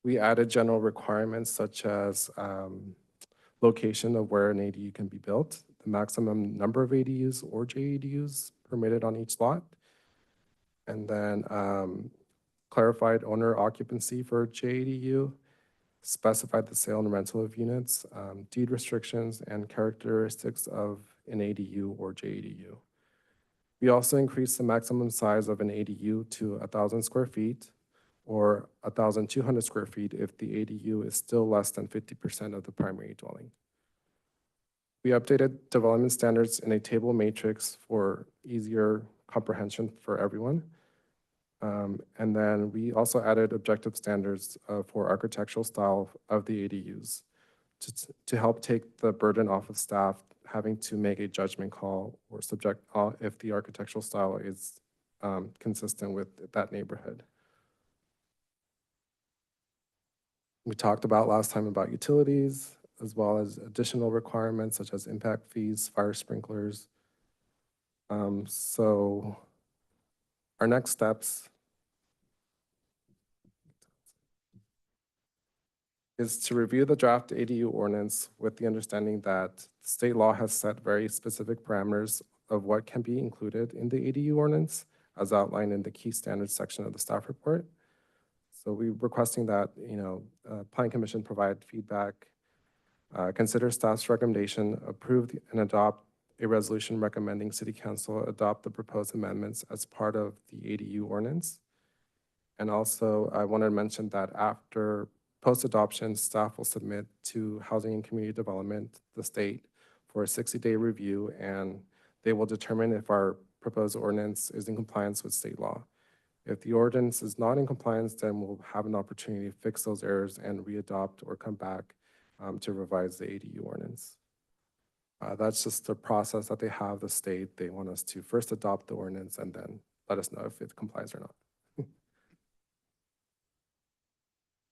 We added general requirements such as location of where an ADU can be built, the maximum number of ADUs or JADUs permitted on each lot, and then clarified owner occupancy for JADU, specified the sale and rental of units, deed restrictions, and characteristics of an ADU or JADU. We also increased the maximum size of an ADU to 1,000 square feet or 1,200 square feet if the ADU is still less than 50% of the primary dwelling. We updated development standards in a table matrix for easier comprehension for everyone. And then we also added objective standards for architectural style of the ADUs to help take the burden off of staff having to make a judgment call or subject if the architectural style is consistent with that neighborhood. We talked about last time about utilities, as well as additional requirements such as impact fees, fire sprinklers. So our next steps is to review the draft ADU ordinance with the understanding that state law has set very specific parameters of what can be included in the ADU ordinance as outlined in the key standards section of the staff report. So we're requesting that, Planning Commission provide feedback, consider staff's recommendation, approve and adopt a resolution recommending City Council adopt the proposed amendments as part of the ADU ordinance. And also, I wanted to mention that after post-adoption, staff will submit to Housing and Community Development, the state, for a 60-day review, and they will determine if our proposed ordinance is in compliance with state law. If the ordinance is not in compliance, then we'll have an opportunity to fix those errors and re-adopt or come back to revise the ADU ordinance. That's just the process that they have, the state. They want us to first adopt the ordinance and then let us know if it complies or not.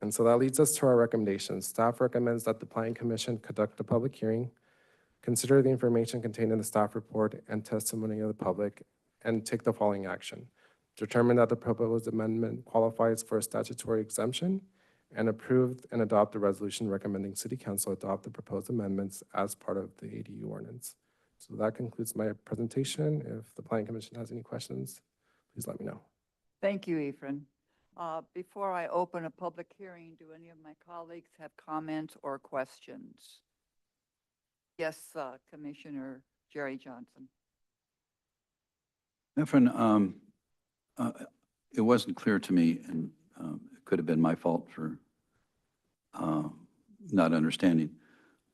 And so that leads us to our recommendations. Staff recommends that the Planning Commission conduct a public hearing, consider the information contained in the staff report and testimony of the public, and take the following action. Determine that the proposed amendment qualifies for a statutory exemption, and approve and adopt the resolution recommending City Council adopt the proposed amendments as part of the ADU ordinance. So that concludes my presentation. If the Planning Commission has any questions, please let me know. Thank you, Ephraim. Before I open a public hearing, do any of my colleagues have comments or questions? Yes, Commissioner Jerry Johnson. Efren, it wasn't clear to me, and it could have been my fault for not understanding,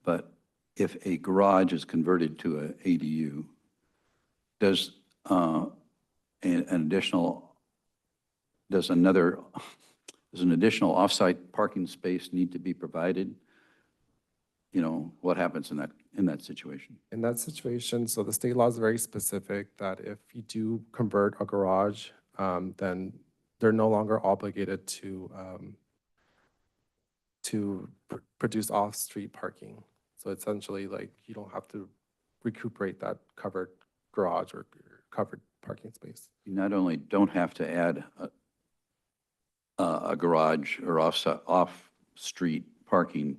but if a garage is converted to an ADU, does an additional off-site parking space need to be provided? What happens in that situation? In that situation, so the state law is very specific that if you do convert a garage, then they're no longer obligated to produce off-street parking. So essentially, like, you don't have to recuperate that covered garage or covered parking space. You not only don't have to add a garage or off-street parking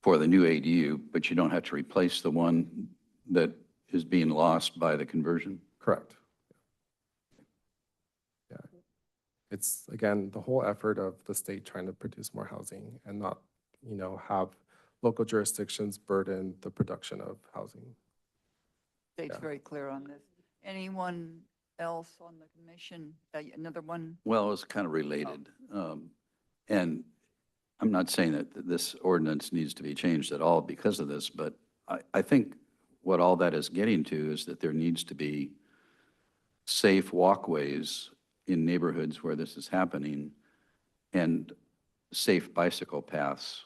for the new ADU, but you don't have to replace the one that is being lost by the conversion? Correct. Yeah. It's, again, the whole effort of the state trying to produce more housing and not, have local jurisdictions burden the production of housing. State's Yeah. very clear on this. Anyone else on the commission? Another one? Well, it was kind of related. And I'm not saying that this ordinance needs to be changed at all because of this, but I think what all that is getting to is that there needs to be safe walkways in neighborhoods where this is happening and safe bicycle paths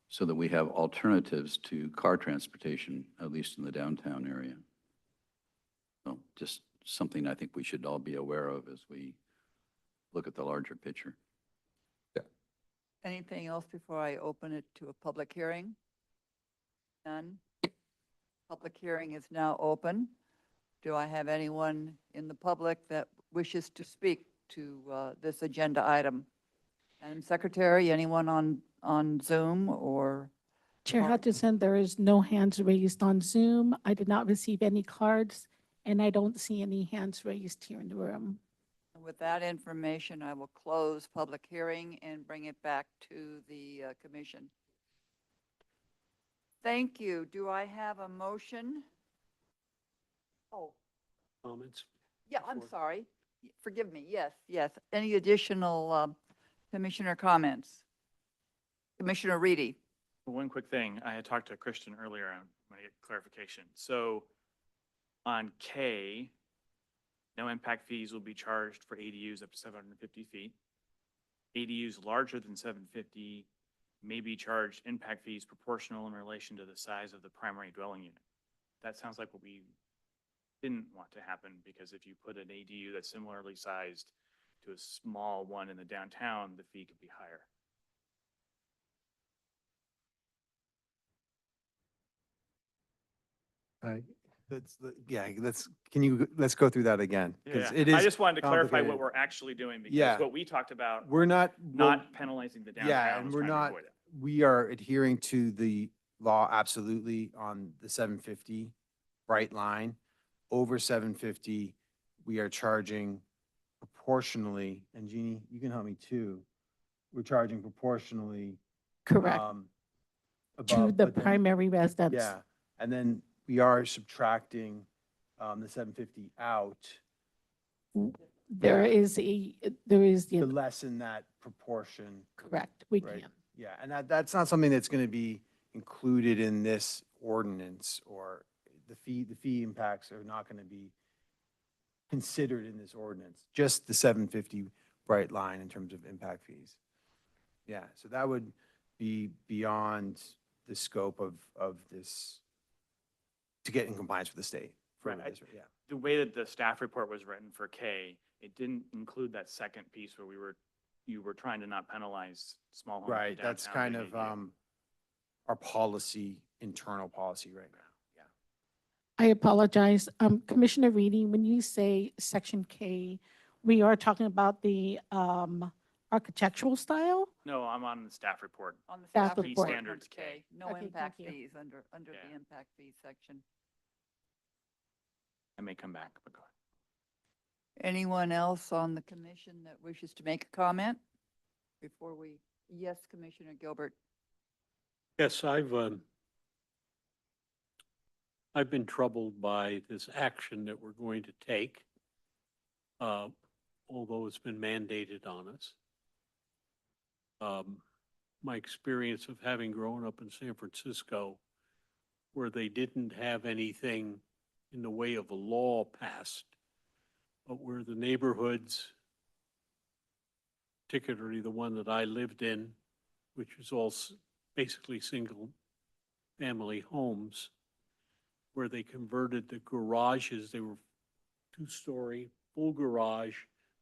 so that we have alternatives to car transportation, at least in the downtown area. So just something I think we should all be aware of as we look at the larger picture. Anything else before I open it to a public hearing? None? Public hearing is now open. Do I have anyone in the public that wishes to speak to this agenda item? Madam Secretary, anyone on Zoom or? Chair Or- Hutchison, there is no hands raised on Zoom. I did not receive any cards, and I don't see any hands raised here in the room. With that information, I will close public hearing and bring it back to the commission. Thank you. Do I have a motion? Oh, Comments? yeah, I'm Before- sorry. Forgive me. Yes, yes. Any additional commissioner comments? Commissioner Reedy? One quick thing, I had talked to Christian earlier, I want to get clarification. So on K, no impact fees will be charged for ADUs up to 750 feet. ADUs larger than 750 may be charged impact fees proportional in relation to the size of the primary dwelling unit. That sounds like what we didn't want to happen, because if you put an ADU that's similarly sized to a small one in the downtown, the fee could be higher. let's go through that again. Because it is. I just wanted to clarify what complicated. we're actually doing, because Yeah. what we talked about, We're not. not penalizing the Yeah, downtown, and was we're trying to not, avoid it. we are adhering to the law absolutely on the 750 bright line. Over 750, we are charging proportionally, and Jeannie, you can help me too. We're charging proportionally. Correct, um, to above, the but then- primary residence. Yeah, and then we are subtracting the 750 out There is to the, lessen that proportion. correct, we Right. can. Yeah, and that's not something that's going to be included in this ordinance, or the fee impacts are not going to be considered in this ordinance, just the 750 bright line in terms of impact fees. Yeah, so that would be beyond the scope of this, to get in compliance with the state. for Right, this, yeah. The way that the staff report was written for K, it didn't include that second piece where you were trying to not penalize small homes in Right, that's downtown kind being of ADU. our policy, internal policy right now, yeah. I apologize. Commissioner Reedy, when you say section K, we are talking about the architectural style? No, I'm on the staff report. On the Staff staff report. report, Standards under K. No Okay, thank impact you. fees under the Yeah. impact fee section. I may come back, but go ahead. Anyone else on the commission that wishes to make a comment before we, yes, Commissioner Gilbert? Yes, I've been troubled by this action that we're going to take, although it's been mandated on us. My experience of having grown up in San Francisco, where they didn't have anything in the way of a law passed, but where the neighborhoods, particularly the one that I lived in, which was all basically single-family homes, where they converted the garages, they were two-story, full garage,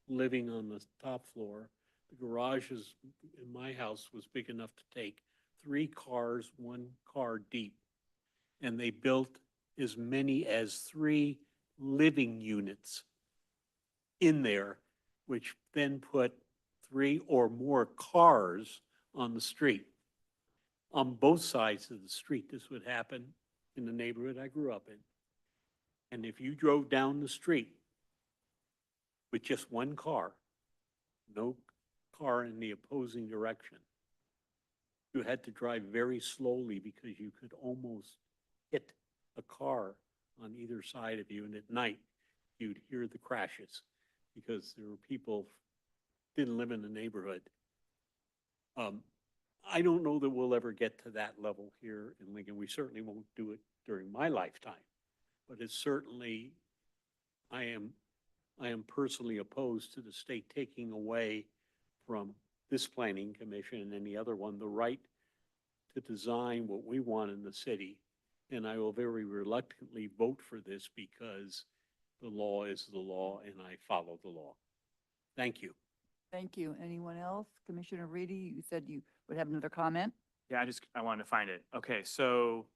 living on the top floor. The garages in my house was big enough to take 3 cars, 1 car deep. And they built as many as 3 living units in there, which then put 3 or more cars on the street. On both sides of the street, this would happen in the neighborhood I grew up in. And if you drove down the street with just 1 car, no car in the opposing direction, you had to drive very slowly because you could almost hit a car on either side of you. And at night, you'd hear the crashes because there were people didn't live in the neighborhood. I don't know that we'll ever get to that level here in Lincoln. We certainly won't do it during my lifetime. But it's certainly, I am personally opposed to the state taking away from this planning commission and any other one the right to design what we want in the city. And I will very reluctantly vote for this because the law is the law and I follow the law. Thank you. Thank you. Anyone else? Commissioner Reedy, you said you would have another comment? Yeah, I wanted to find it. Okay, so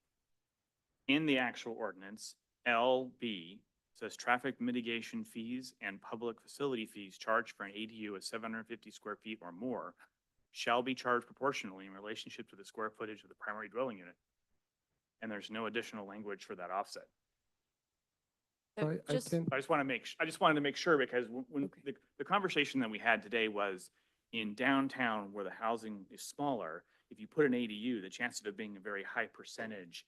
in the actual ordinance, LB says traffic mitigation fees and public facility fees charged for an ADU of 750 square feet or more shall be charged proportionally in relationship to the square footage of the primary dwelling unit. And there's no additional language for that offset. So So I just- can, I just wanted to make sure because when the conversation that we had today was in downtown where the housing is smaller, if you put an ADU, the chance of it being a very high percentage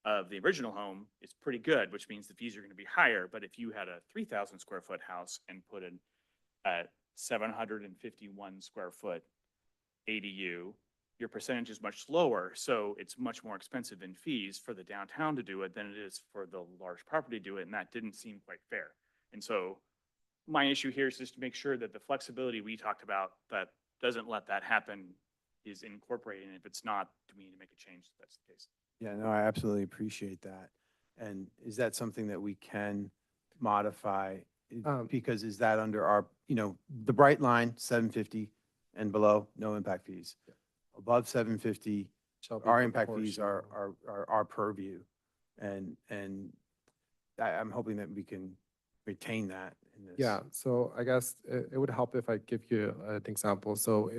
of the original home is pretty good, which means the fees are going to be higher. But if you had a 3,000 square foot house and put in a 751 square foot ADU, your percentage is much lower. So it's much more expensive in fees for the downtown to do it than it is for the large property to do it. And that didn't seem quite fair. And so my issue here is just to make sure that the flexibility we talked about that doesn't let that happen is incorporated. And if it's not, do we need to make a change if that's the case? Yeah, no, I absolutely appreciate that. And is that something that we can modify? Because is that under our, the bright line, 750 and below, no impact fees. Above 750, shall be our impact fees proportional. are our purview. And I'm hoping that we can retain that in this. Yeah, so I guess it would help if I give you an example. So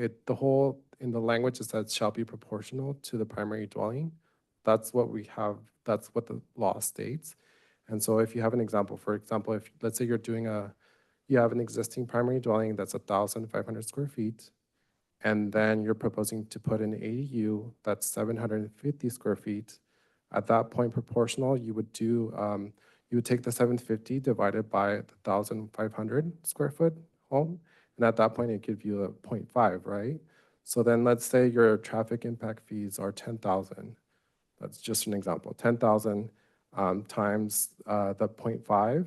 in the language, it says shall be proportional to the primary dwelling. That's what we have, that's what the law states. And so if you have an example, for example, if, let's say you have an existing primary dwelling that's 1,500 square feet, and then you're proposing to put an ADU that's 750 square feet. At that point, proportional, you would take the 750 divided by the 1,500 square foot home, and at that point, it gives you a 0.5, right? So then let's say your traffic impact fees are 10,000. That's just an example, 10,000 times the 0.5.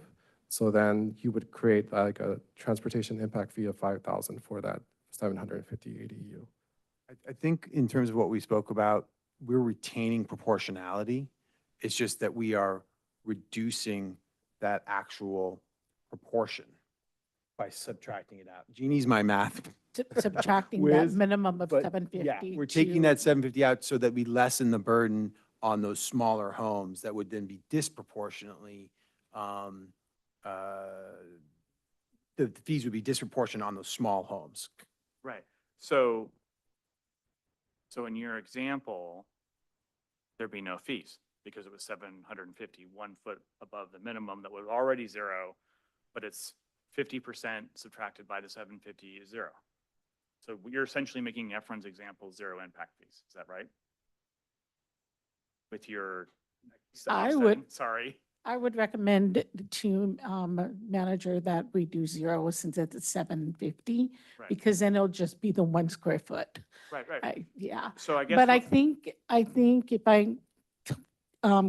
So then you would create like a transportation impact fee of 5,000 for that 750 ADU. I think in terms of what we spoke about, we're retaining proportionality. It's just that we are reducing that actual proportion by subtracting it out. Jeannie's my math. Subtracting that whiz, minimum of but 750. We're taking that 750 out so that we lessen the burden on those smaller homes that would then be disproportionately, the fees would be disproportionate on those small homes. Right. So in your example, there'd be no fees because it was 750, 1 foot above the minimum that was already zero, but it's 50% subtracted by the 750 is zero. So you're essentially making Efron's example zero impact fees. Is that right? With your, sorry. I would recommend to manager that we do zero since it's 750, Right. because then it'll just be the 1 square foot. Right. Yeah. So I guess. But I think if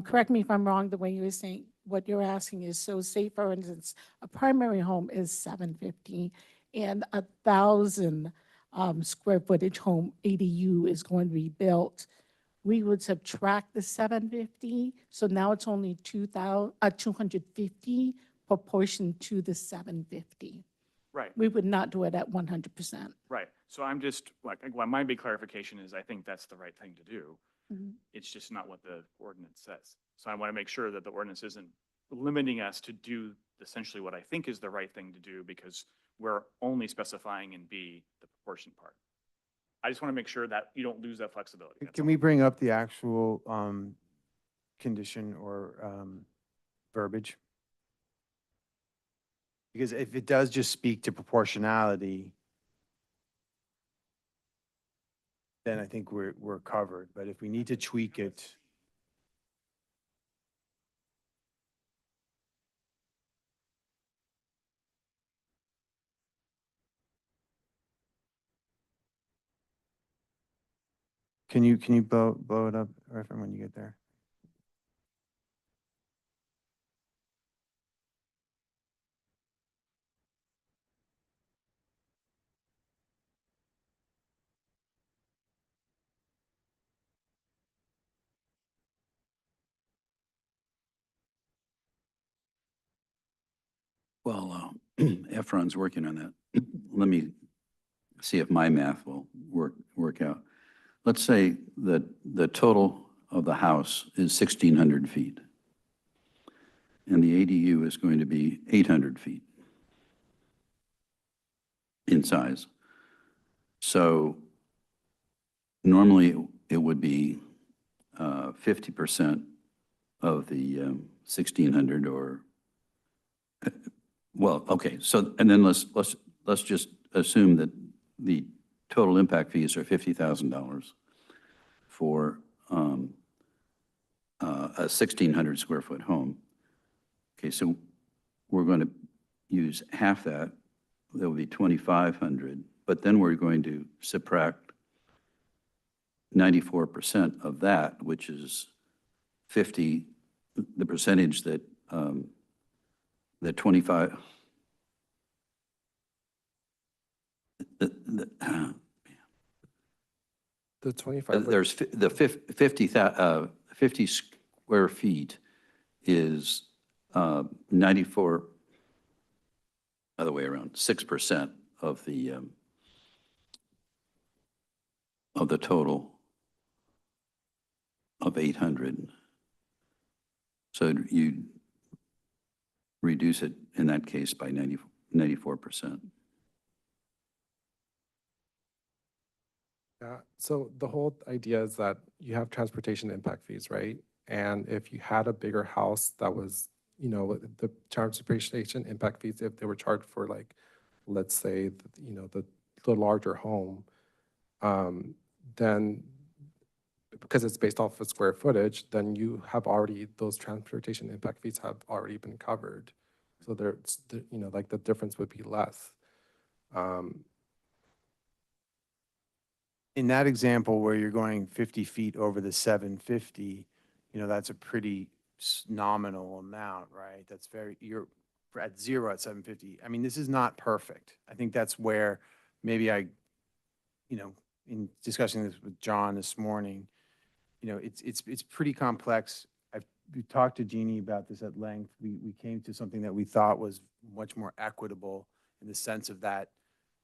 correct me if I'm wrong, the way you were saying, what you're asking is, so say for instance, a primary home is 750 and 1,000 square footage home ADU is going to be built. We would subtract the 750, so now it's only 250 proportion to the 750. Right. We would not do it at 100%. Right. So I'm just, like, my big clarification is I think that's the right thing to do. Mhm. It's just not what the ordinance says. So I want to make sure that the ordinance isn't limiting us to do essentially what I think is the right thing to do because we're only specifying in B the proportion part. I just want to make sure that you don't lose that flexibility. That's Can all. we bring up the actual condition or verbiage? Because if it does just speak to proportionality, then I think we're covered. But if we need to tweak it, can you blow it up, Efren, when you get there? Well, Efron's working on that. Let me see if my math will work out. Let's say that the total of the house is 1,600 feet. and the ADU is going to be 800 feet in size. So normally it would be 50% of the 1,600 or, well, okay, so, and then let's just assume that the total impact fees are $50,000 for a 1,600 square foot home. Okay, so we're going to use half that, that would be 2,500, but then we're going to subtract 94% of that, which is 50, the percentage that, that 25, The 25. there's the 50 square feet is 94, other way around, 6% of the total of 800. So you reduce it in that case by 94%. Yeah, so the whole idea is that you have transportation impact fees, right? And if you had a bigger house that was, you know, the transportation impact fees, if they were charged for like, let's say, you know, the larger home, then because it's based off of square footage, then you have already, those transportation impact fees have already been covered. So there's, you know, like the difference would be less. In that example where you're going 50 feet over the 750, you know, that's a pretty nominal amount, right? That's very, you're at zero at 750. I mean, this is not perfect. I think that's where maybe you know, in discussing this with John this morning, you know, it's pretty complex. We talked to Jeannie about this at length. We came to something that we thought was much more equitable in the sense of that,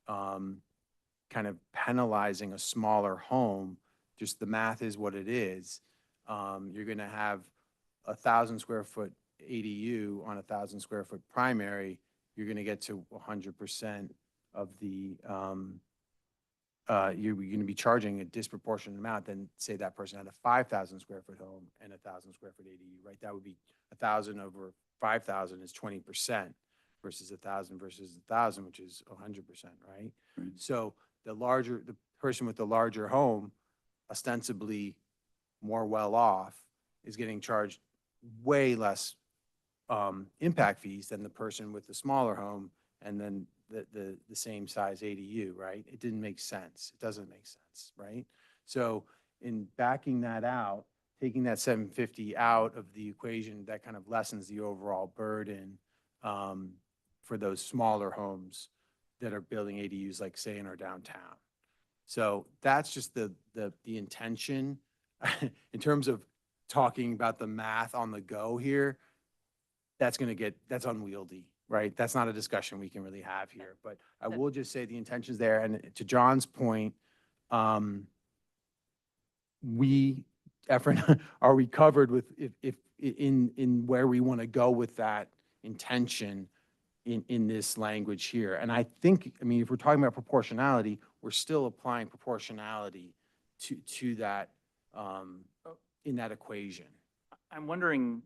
kind of penalizing a smaller home. Just the math is what it is. You're going to have 1,000 square foot ADU on 1,000 square foot primary. You're going to get to 100% of the, you're going to be charging a disproportionate amount than say that person had a 5,000 square foot home and 1,000 square foot ADU, right? That would be 1,000 over 5,000 is 20% versus 1,000 versus 1,000, which is 100%, right? Right. So the person with the larger home, ostensibly more well off, is getting charged way less impact fees than the person with the smaller home and then the same size ADU, right? It didn't make sense. It doesn't make sense, right? So in backing that out, taking that 750 out of the equation, that kind of lessens the overall burden for those smaller homes that are building ADUs, like say in our downtown. So that's just the intention. In terms of talking about the math on the go here, that's unwieldy, right? That's not a discussion we can really have here. But I will just say the intention's there. And to John's point, Efren, are we covered with if in where we want to go with that intention in this language here? And I think, I mean, if we're talking about proportionality, we're still applying proportionality to that in that equation. I'm wondering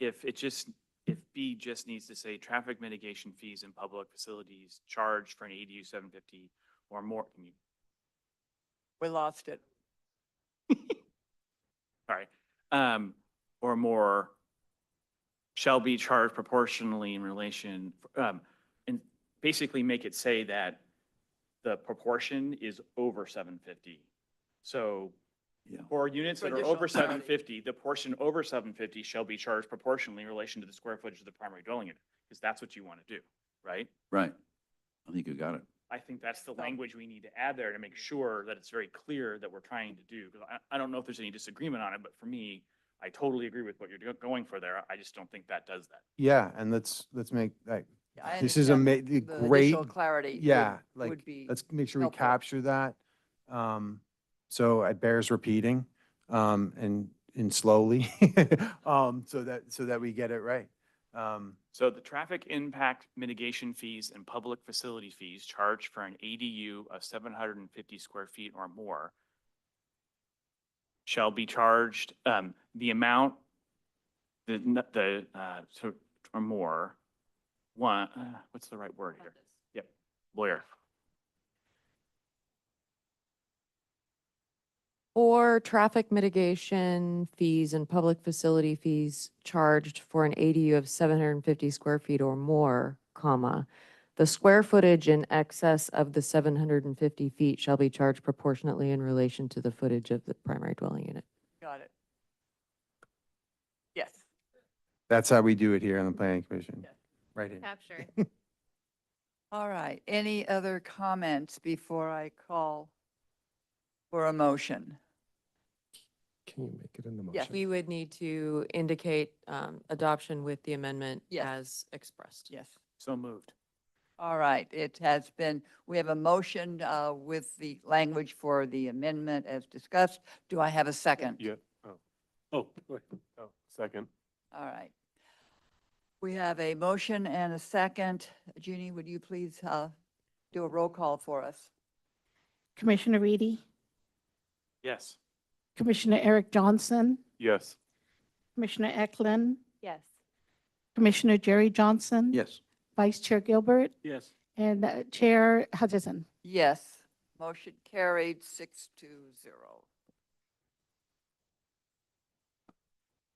if B just needs to say traffic mitigation fees in public facilities charged for an ADU 750 or more. We lost it. Sorry. Or more shall be charged proportionally in relation, and basically make it say that the proportion is over 750. So Yeah. for units For that are additional over clarity. 750, the portion over 750 shall be charged proportionally in relation to the square footage of the primary dwelling unit, because that's what you want to do, right? Right. I think you got it. I think that's the language we need to add there to make sure that it's very clear that we're trying to do. Because I don't know if there's any disagreement on it, but for me, I totally agree with what you're going for there. I just don't think that does that. Yeah, and let's make that, Yeah, I this is a understand the great, additional clarity yeah, would like, be let's make sure we helpful. capture that. So it bears repeating, and slowly, so that we get it right. So the traffic impact mitigation fees and public facility fees charged for an ADU of 750 square feet or more shall be charged, the amount, so, or more, what's the right word here? Yep, lawyer. Or traffic mitigation fees and public facility fees charged for an ADU of 750 square feet or more, comma, the square footage in excess of the 750 feet shall be charged proportionately in relation to the footage of the primary dwelling unit. Got it. Yes. That's how we do it here on the planning commission. Yes. Right here. Capture. All right. Any other comments before I call for a motion? Can you make it in the Yes. motion? We would need to indicate adoption with the amendment Yes. as expressed. Yes. So moved. All right. It has been, we have a motion with the language for the amendment as discussed. Do I have a second? Yeah, Oh, go ahead. oh, second. All right. We have a motion and a second. Jeannie, would you please do a roll call for us? Commissioner Reedy, Yes. Commissioner Eric Johnson, Yes. Commissioner Eklund, Yes. Commissioner Jerry Johnson. Yes. Vice Chair Gilbert, Yes. and Chair Hutchison. Yes. Motion carried 6-0.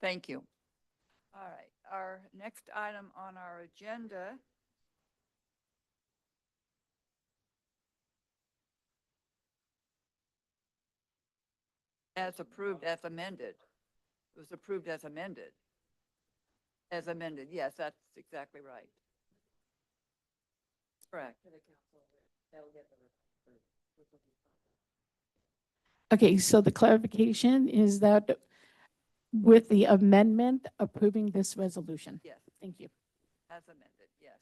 Thank you. All right. Our next item on our agenda as approved, as amended. It was approved as amended. As amended, yes, that's exactly right. Correct. Okay, so the clarification is that with the amendment approving this resolution. Yes, Thank you. as amended, yes.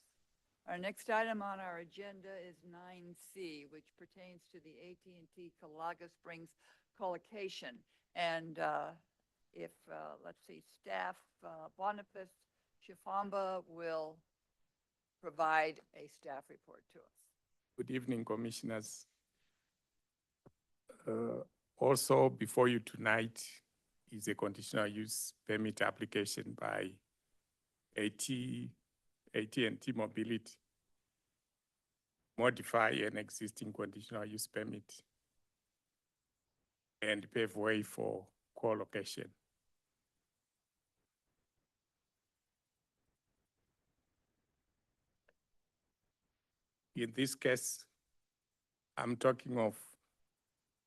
Our next item on our agenda is 9C, which pertains to the AT&T Calaga Springs collocation. And if, let's see, staff, Boniface Shifamba will provide a staff report to us. Good evening, Commissioners. Also, before you tonight is a conditional use permit application by AT&T Mobility. Modify an existing conditional use permit and pave way for co-location. In this case, I'm talking of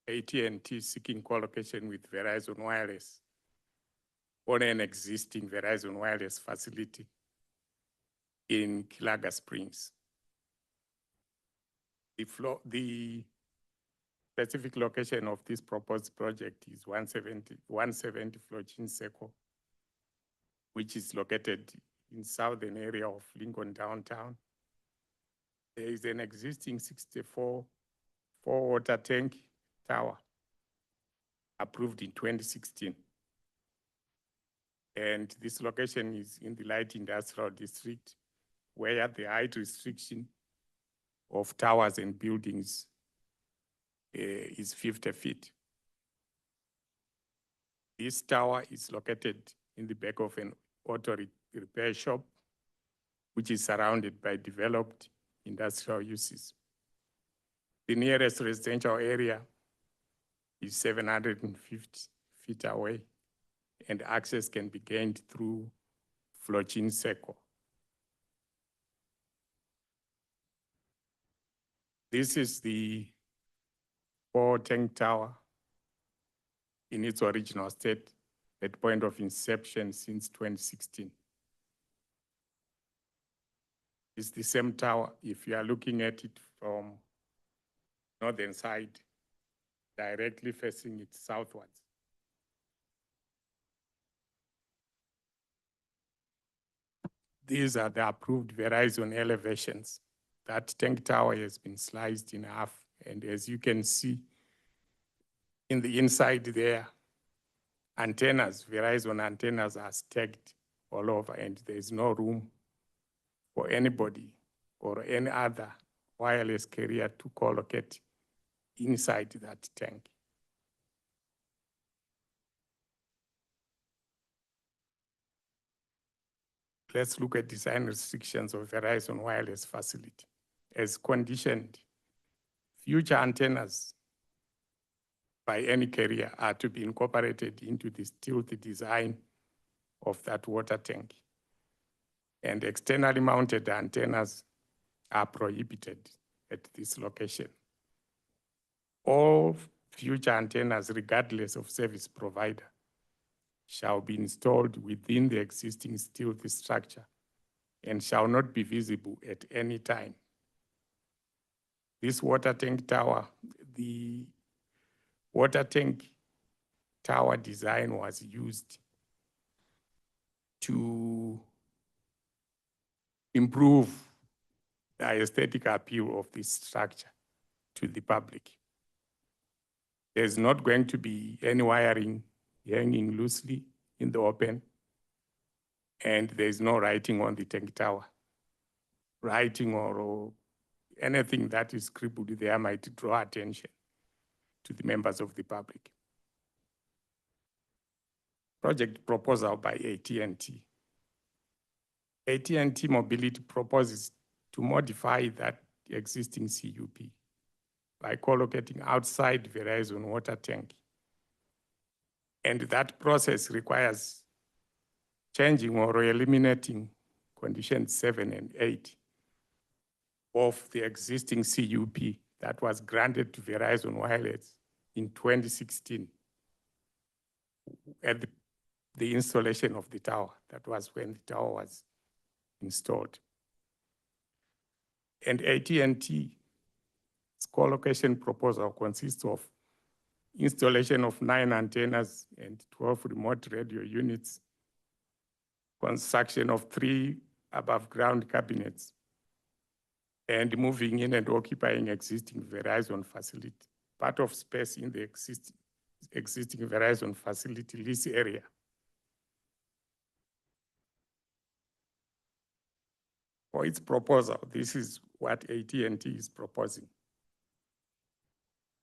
AT&T seeking co-location with Verizon Wireless on an existing Verizon Wireless facility in Calaga Springs. The specific location of this proposed project is 170 Flochin Circle, which is located in southern area of Lincoln downtown. There is an existing 64 water tank tower approved in 2016. And this location is in the light industrial district where the height restriction of towers and buildings is 50 feet. This tower is located in the back of an auto repair shop, which is surrounded by developed industrial uses. The nearest residential area is 750 feet away, and access can be gained through Flochin Circle. This is the 4-tank tower in its original state at point of inception since 2016. It's the same tower if you are looking at it from northern side, directly facing it southwards. These are the approved Verizon elevations. That tank tower has been sliced in half, and as you can see in the inside there, antennas, Verizon antennas are stacked all over, and there's no room for anybody or any other wireless carrier to co-locate inside that tank. Let's look at design restrictions of Verizon wireless facility. As conditioned, future antennas by any carrier are to be incorporated into the stealth design of that water tank. And externally mounted antennas are prohibited at this location. All future antennas, regardless of service provider, shall be installed within the existing stealth structure and shall not be visible at any time. This water tank tower, the water tank tower design was used to improve the aesthetic appeal of this structure to the public. There's not going to be any wiring hanging loosely in the open, and there's no writing on the tank tower. Writing or anything that is scribbled there might draw attention to the members of the public. Project proposal by AT&T. AT&T Mobility proposes to modify that existing CUP by co-locating outside Verizon water tank. And that process requires changing or eliminating conditions 7 and 8 of the existing CUP that was granted to Verizon Wireless in 2016 at the installation of the tower. That was when the tower was installed. And AT&T's co-location proposal consists of installation of 9 antennas and 12 remote radio units, construction of 3 above ground cabinets, and moving in and occupying existing Verizon facility, part of space in the existing Verizon facility lease area. For its proposal, this is what AT&T is proposing.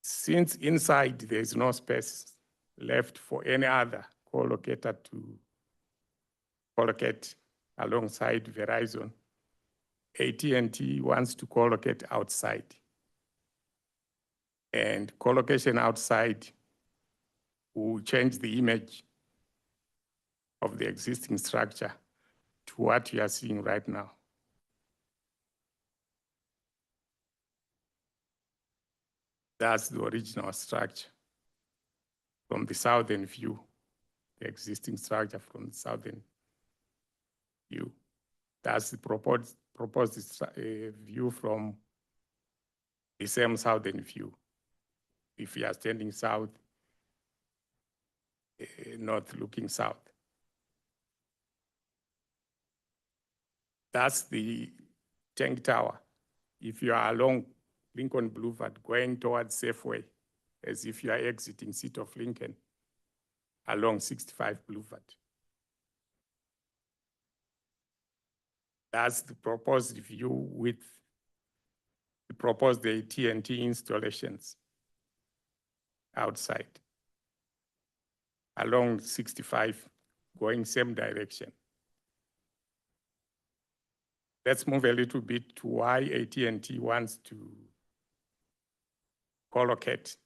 Since inside there is no space left for any other co-locator to co-locate alongside Verizon, AT&T wants to co-locate outside. And co-location outside will change the image of the existing structure to what you are seeing right now. That's the original structure from the southern view, the existing structure from the southern view. That's the proposed view from the same southern view. If you are standing south, north looking south. That's the tank tower. If you are along Lincoln Boulevard going towards Safeway, as if you are exiting City of Lincoln along 65 Boulevard. That's the proposed view with the proposed AT&T installations outside along 65 going same direction. Let's move a little bit to why AT&T wants to co-locate.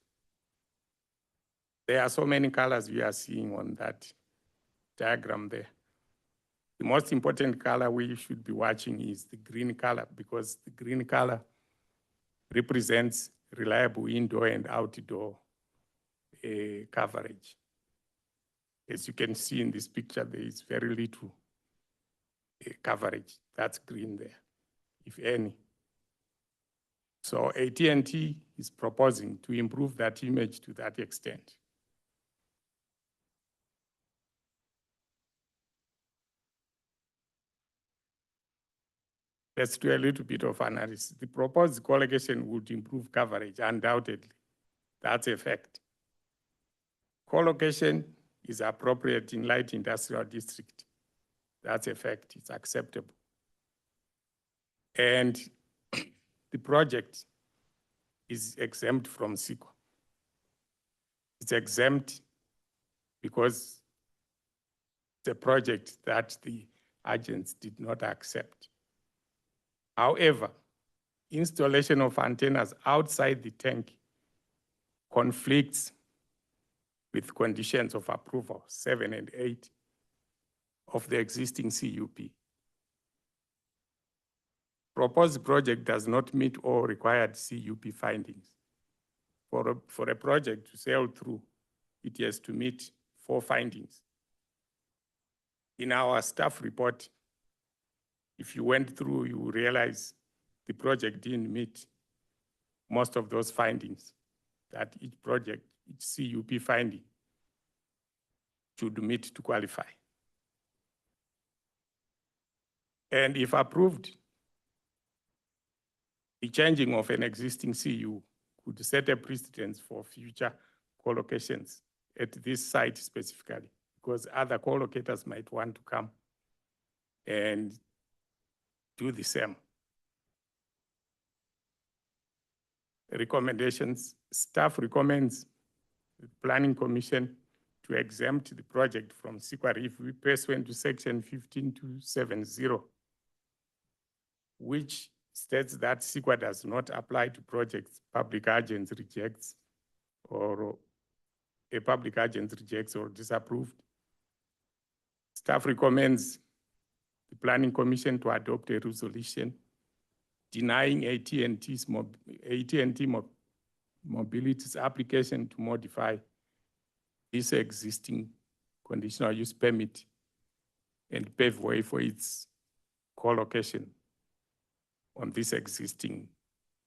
There are so many colors we are seeing on that diagram there. The most important color we should be watching is the green color, because the green color represents reliable indoor and outdoor coverage. As you can see in this picture, there is very little coverage. That's green there, if any. So AT&T is proposing to improve that image to that extent. Let's do a little bit of analysis. The proposed co-location would improve coverage, undoubtedly. That's a fact. Co-location is appropriate in light industrial district that effect is acceptable. And the project is exempt from CEQA. It's exempt because it's a project that the agents did not accept. However, installation of antennas outside the tank conflicts with conditions of approval 7 and 8 of the existing CUP. Proposed project does not meet all required CUP findings. For a project to sail through, it has to meet 4 findings. In our staff report, if you went through, you will realize the project didn't meet most of those findings, that each project, each CUP finding should meet to qualify. And if approved, the changing of an existing CU could set a precedence for future co-locations at this site specifically, because other co-locators might want to come and do the same. Recommendations, staff recommends the Planning Commission to exempt the project from CEQA review pursuant to section 15270, which states that CEQA does not apply to projects public agents rejects or a public agent rejects or disapproved. Staff recommends the Planning Commission to adopt a resolution denying AT&T Mobility's application to modify this existing conditional use permit and pave way for its co-location on this existing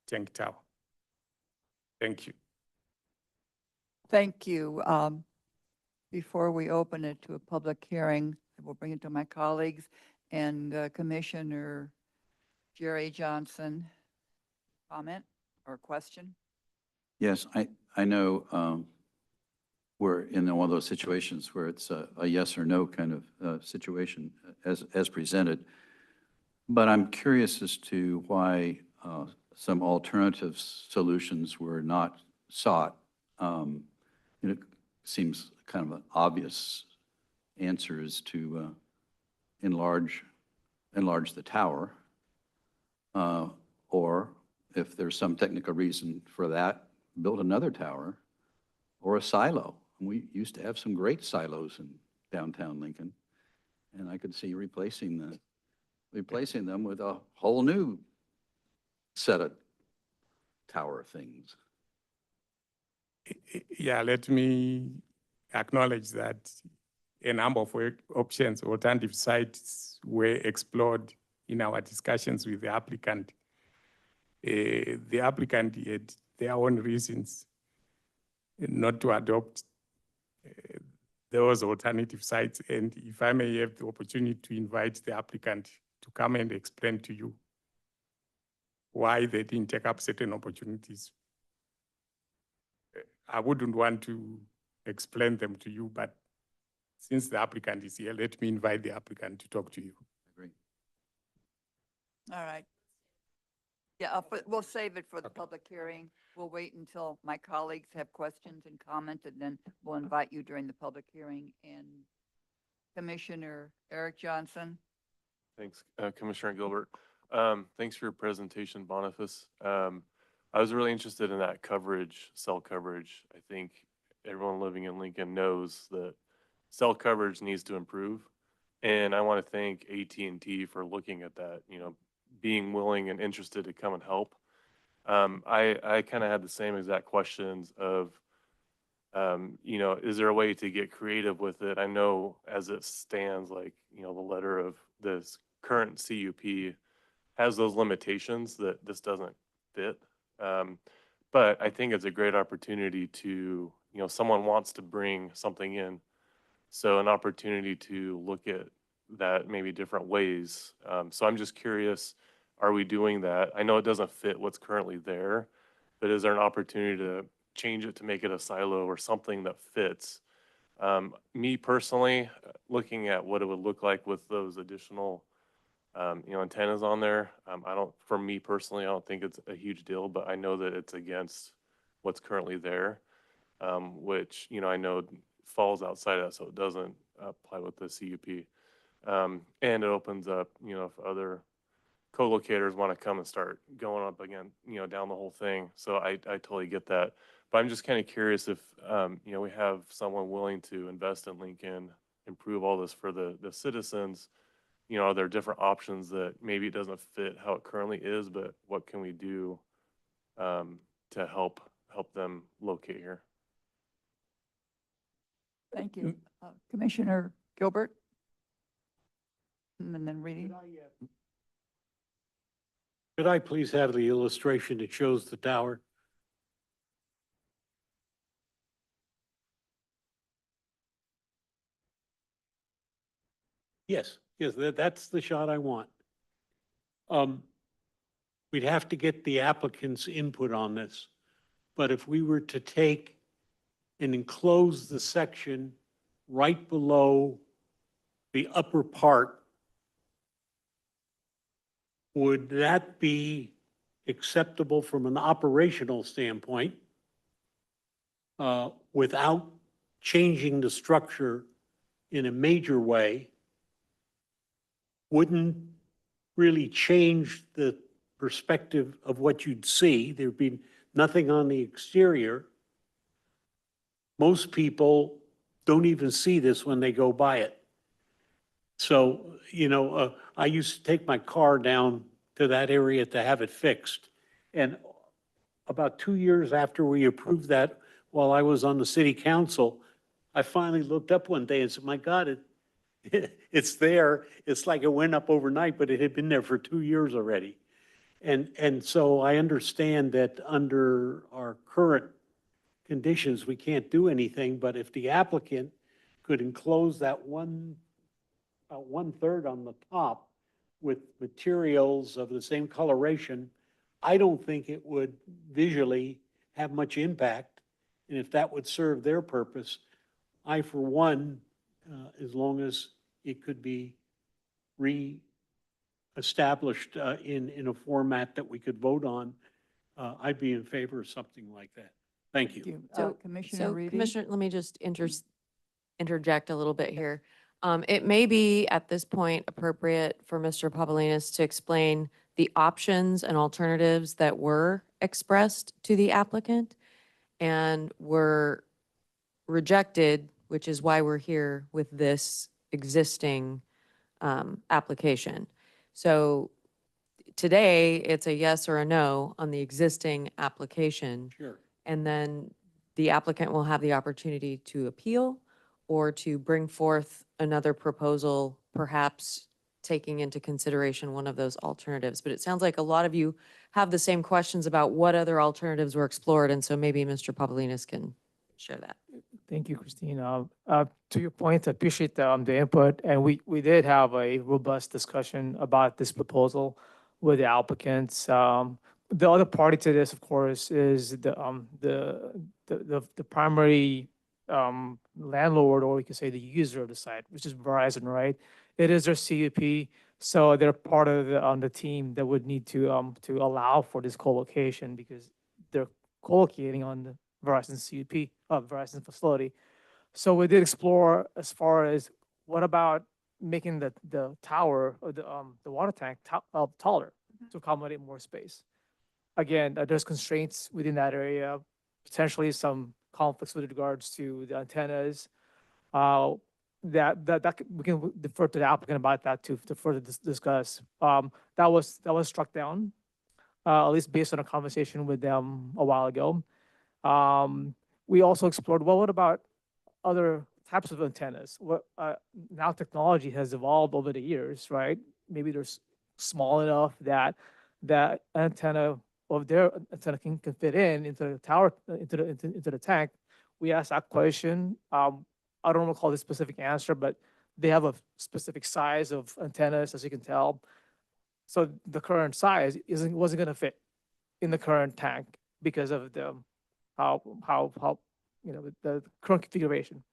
tank tower. Thank you. Thank you. Before we open it to a public hearing, I will bring it to my colleagues and Commissioner Jerry Johnson. Comment or question? Yes, I know we're in one of those situations where it's a yes or no kind of situation as presented. But I'm curious as to why some alternative solutions were not sought. It seems kind of an obvious answer is to enlarge the tower, or if there's some technical reason for that, build another tower or a silo. We used to have some great silos in downtown Lincoln, and I could see replacing them with a whole new set of tower things. Yeah, let me acknowledge that a number of options, alternative sites were explored in our discussions with the applicant. The applicant had their own reasons not to adopt those alternative sites. And if I may have the opportunity to invite the applicant to come and explain to you why they didn't take up certain opportunities. I wouldn't want to explain them to you, but since the applicant is here, let me invite the applicant to talk to you. Agree. All right. Yeah, we'll save it for the public hearing. We'll wait until my colleagues have questions and comment, and then we'll invite you during the public hearing. And Commissioner Eric Johnson. Thanks, Commissioner Gilbert. Thanks for your presentation, Boniface. I was really interested in that coverage, cell coverage. I think everyone living in Lincoln knows that cell coverage needs to improve. And I want to thank AT&T for looking at that, being willing and interested to come and help. I kind of had the same exact questions of, is there a way to get creative with it? I know as it stands, like, the letter of this current CUP has those limitations that this doesn't fit. But I think it's a great opportunity to, someone wants to bring something in. So an opportunity to look at that maybe different ways. So I'm just curious, are we doing that? I know it doesn't fit what's currently there, but is there an opportunity to change it to make it a silo or something that fits? Me personally, looking at what it would look like with those additional, antennas on there, for me personally, I don't think it's a huge deal, but I know that it's against what's currently there, which, I know falls outside of that, so it doesn't apply with the CUP. And it opens up, if other co-locators want to come and start going up again, down the whole thing. So I totally get that. But I'm just kind of curious if, we have someone willing to invest in Lincoln, improve all this for the citizens. Are there different options that maybe it doesn't fit how it currently is, but what can we do to help them locate here? Thank you. Commissioner Gilbert? And then Reedy? Could I please have the illustration that shows the tower? Yes, that's the shot I want. We'd have to get the applicant's input on this. But if we were to take and enclose the section right below the upper part, would that be acceptable from an operational standpoint without changing the structure in a major way? Wouldn't really change the perspective of what you'd see. There'd be nothing on the exterior. Most people don't even see this when they go by it. So, I used to take my car down to that area to have it fixed. And about 2 years after we approved that, while I was on the city council, I finally looked up one day and said, my God, it's there. It's like it went up overnight, but it had been there for 2 years already. And so I understand that under our current conditions, we can't do anything, but if the applicant could enclose that about 1/3 on the top with materials of the same coloration, I don't think it would visually have much impact. And if that would serve their purpose, I, for one, as long as it could be re-established in a format that we could vote on, I'd be in favor of something like that. Thank you. Commissioner So Reedy? Commissioner, let me just interject a little bit here. It may be at this point appropriate for Mr. Pavlinas to explain the options and alternatives that were expressed to the applicant and were rejected, which is why we're here with this existing application. So today, it's a yes or a no on the existing application. Sure. And then the applicant will have the opportunity to appeal or to bring forth another proposal, perhaps taking into consideration one of those alternatives. But it sounds like a lot of you have the same questions about what other alternatives were explored. And so maybe Mr. Pavlinas can share that. Thank you, Christine. To your point, I appreciate the input, and we did have a robust discussion about this proposal with the applicants. The other party to this, of course, is the primary landlord, or we could say the user of the site, which is Verizon, right? It is their CUP, so they're part of the team that would need to allow for this co-location because they're co-locating on the Verizon CUP of Verizon facility. So we did explore as far as what about making the tower or the water tank taller to accommodate more space. Again, there's constraints within that area, potentially some conflicts with regards to the antennas. We can defer to the applicant about that to further discuss. That was struck down, at least based on a conversation with them a while ago. We also explored, well, what about other types of antennas? What now technology has evolved over the years, right? Maybe they're small enough that antenna of their antenna can fit into the tower, into the tank. We asked that question. I don't recall the specific answer, but they have a specific size of antennas, as you can tell. So the current size wasn't going to fit in the current tank because of the how the current configuration.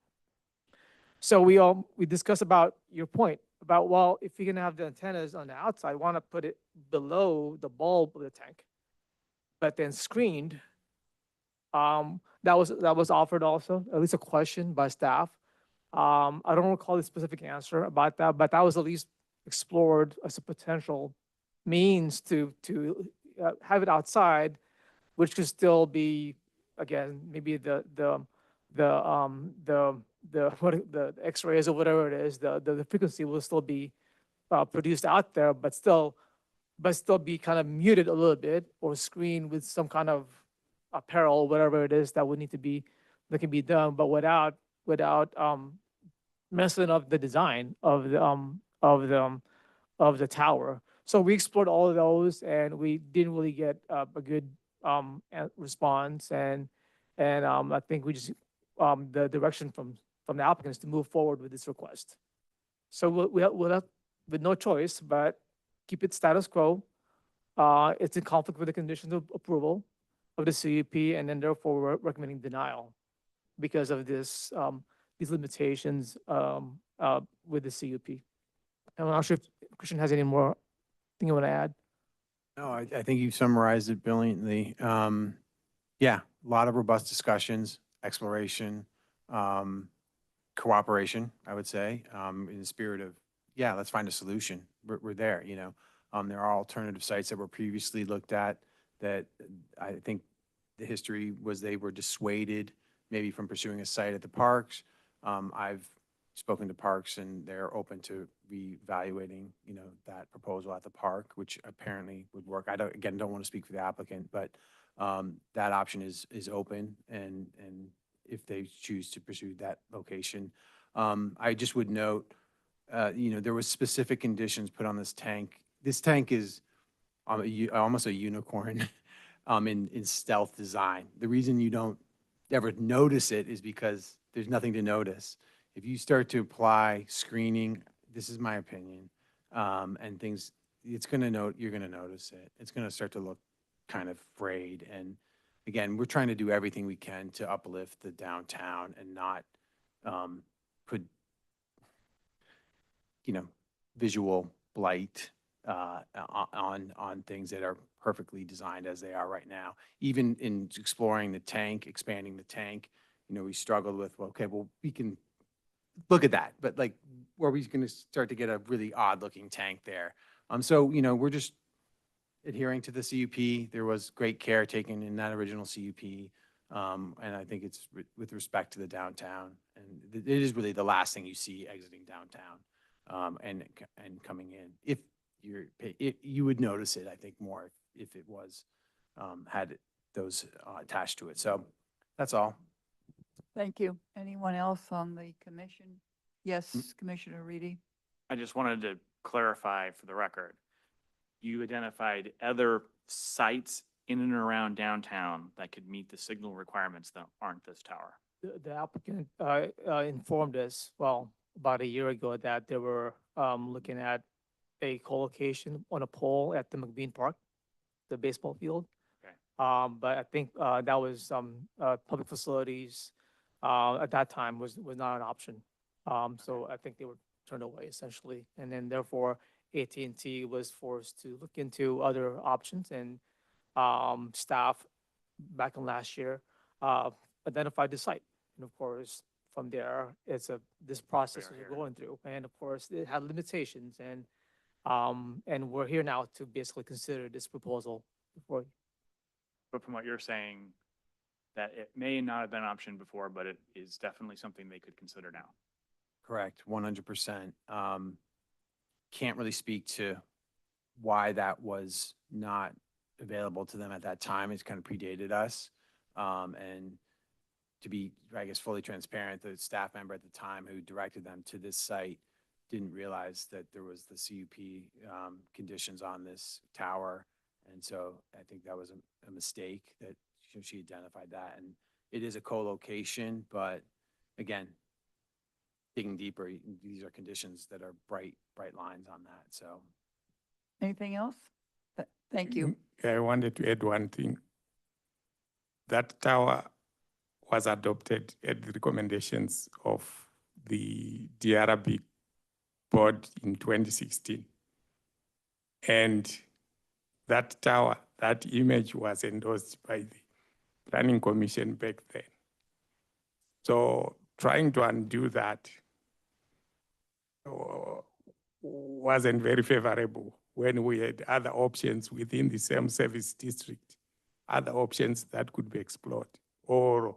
So we discussed about your point about, well, if you're gonna have the antennas on the outside, why not put it below the bulb of the tank? But then screened. That was offered also, at least a question by staff. I don't recall the specific answer about that, but that was at least explored as a potential means to have it outside, which could still be, again, maybe the X-rays or whatever it is, the frequency will still be produced out there, but still be kind of muted a little bit or screened with some kind of apparel, whatever it is that would need to be, that can be done, but without messing up the design of the tower. So we explored all of those and we didn't really get a good response, and I think we just the direction from the applicants to move forward with this request. So we'll have with no choice but keep it status quo. It's in conflict with the conditions of approval of the CUP, and then therefore we're recommending denial because of this these limitations with the CUP. I'm not sure if Christian has any more thing you want to add. No, I think you summarized it brilliantly. Yeah, a lot of robust discussions, exploration, cooperation, I would say, in the spirit of, yeah, let's find a solution. We're there, you know. There are alternative sites that were previously looked at that I think the history was they were dissuaded maybe from pursuing a site at the parks. I've spoken to parks and they're open to reevaluating, you know, that proposal at the park, which apparently would work. I don't want to speak for the applicant, but that option is open, and if they choose to pursue that location. I just would note, you know, there was specific conditions put on this tank. This tank is almost a unicorn in stealth design. The reason you don't ever notice it is because there's nothing to notice. If you start to apply screening, this is my opinion, and things, you're gonna notice it. It's gonna start to look kind of frayed. And again, we're trying to do everything we can to uplift the downtown and not put, you know, visual blight on things that are perfectly designed as they are right now. Even in exploring the tank, expanding the tank, you know, we struggled with, well, okay, well, we can look at that, but like, where we going to start to get a really odd looking tank there? So, you know, we're just adhering to the CUP. There was great care taken in that original CUP. And I think it's with respect to the downtown, and it is really the last thing you see exiting downtown, and coming in. If you would notice it, I think, more if it was, had those attached to it. So that's all. Thank you. Anyone else on the commission? Yes, Commissioner Reedy. I just wanted to clarify for the record. You identified other sites in and around downtown that could meet the signal requirements that aren't this tower. The applicant informed us, well, about a year ago, that they were looking at a co-location on a pole at the McBean Park, the baseball field. Okay. But I think that was public facilities at that time was not an option. So I think they were turned away essentially, and then therefore AT&T was forced to look into other options, and staff back in last year identified the site. And of course, from there, this process we're going through, and of course it had limitations, and we're here now to basically consider this proposal before. But from what you're saying, that it may not have been an option before, but it is definitely something they could consider now. Correct, 100%. Can't really speak to why that was not available to them at that time. It's kind of predated us. And to be, I guess, fully transparent, the staff member at the time who directed them to this site didn't realize that there was the CUP conditions on this tower. And so I think that was a mistake that she identified that. And it is a co-location, but again, digging deeper, these are conditions that are bright lines on that. So, Anything else? Thank you. I wanted to add one thing. That tower was adopted at the recommendations of the DRB board in 2016. And that tower, that image was endorsed by the Planning Commission back then. So trying to undo that wasn't very favorable when we had other options within the same service district, other options that could be explored, or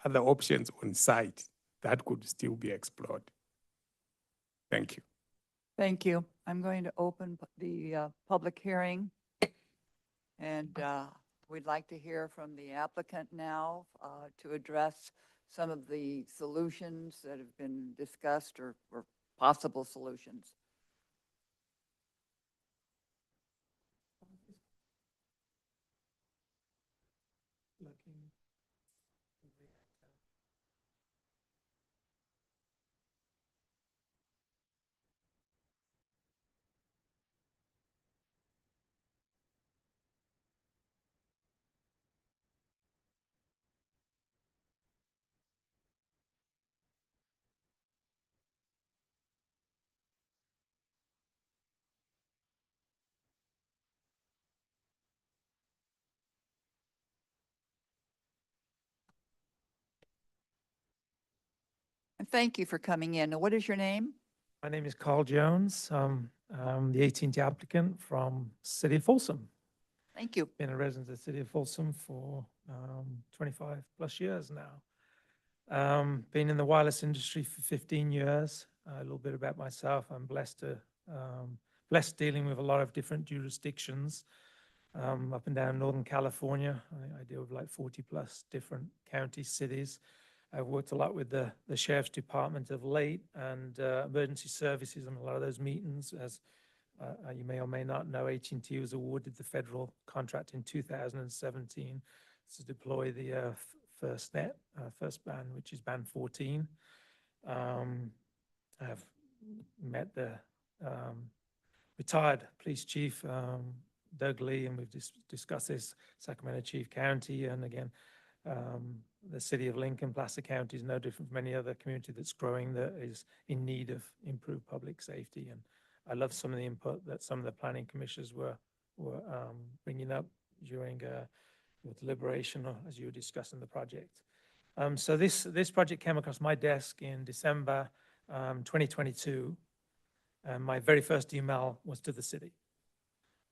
other options on site that could still be explored. Thank you. Thank you. I'm going to open the public hearing. And we'd like to hear from the applicant now to address some of the solutions that have been discussed or possible solutions. And thank you for coming in. Now, what is your name? My name is Carl Jones. I'm the 18th applicant from City of Folsom. Thank you. Been a resident of the City of Folsom for 25 plus years now. Been in the wireless industry for 15 years. A little bit about myself. I'm blessed dealing with a lot of different jurisdictions up and down Northern California. I deal with like 40 plus different counties, cities. I've worked a lot with the Sheriff's Department of late and emergency services on a lot of those meetings. As you may or may not know, AT&T was awarded the federal contract in 2017 to deploy the FirstNet, first band, which is band 14. I've met the retired police chief, Doug Lee, and we've discussed this, Sacramento Chief County, and again, the city of Lincoln, Placer County is no different from any other community that's growing that is in need of improved public safety. And I love some of the input that some of the planning commissioners were bringing up during your deliberation or as you were discussing the project. So this project came across my desk in December 2022. My very first email was to the city.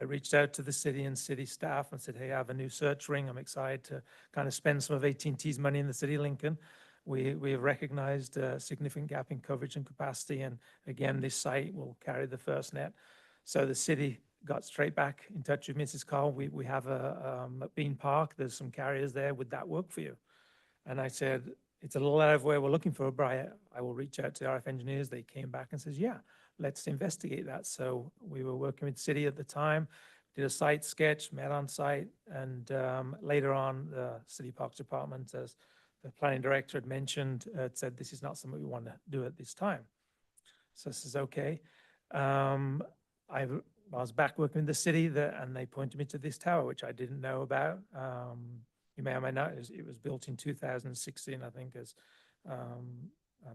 I reached out to the city and city staff and said, hey, I have a new search ring. I'm excited to kind of spend some of AT&T's money in the city of Lincoln. We have recognized a significant gap in coverage and capacity. And again, this site will carry the FirstNet. So the city got straight back in touch with Mrs. Carl. We have a Bean Park. There's some carriers there. Would that work for you? And I said, it's a little out of where we're looking for, but I will reach out to RF engineers. They came back and says, yeah, let's investigate that. So we were working with the city at the time, did a site sketch, met on site, and later on, the City Parks Department, as the planning director had mentioned, said this is not something we want to do at this time. So this is okay. I was back working with the city, and they pointed me to this tower, which I didn't know about. You may or may not, it was built in 2016, I think, as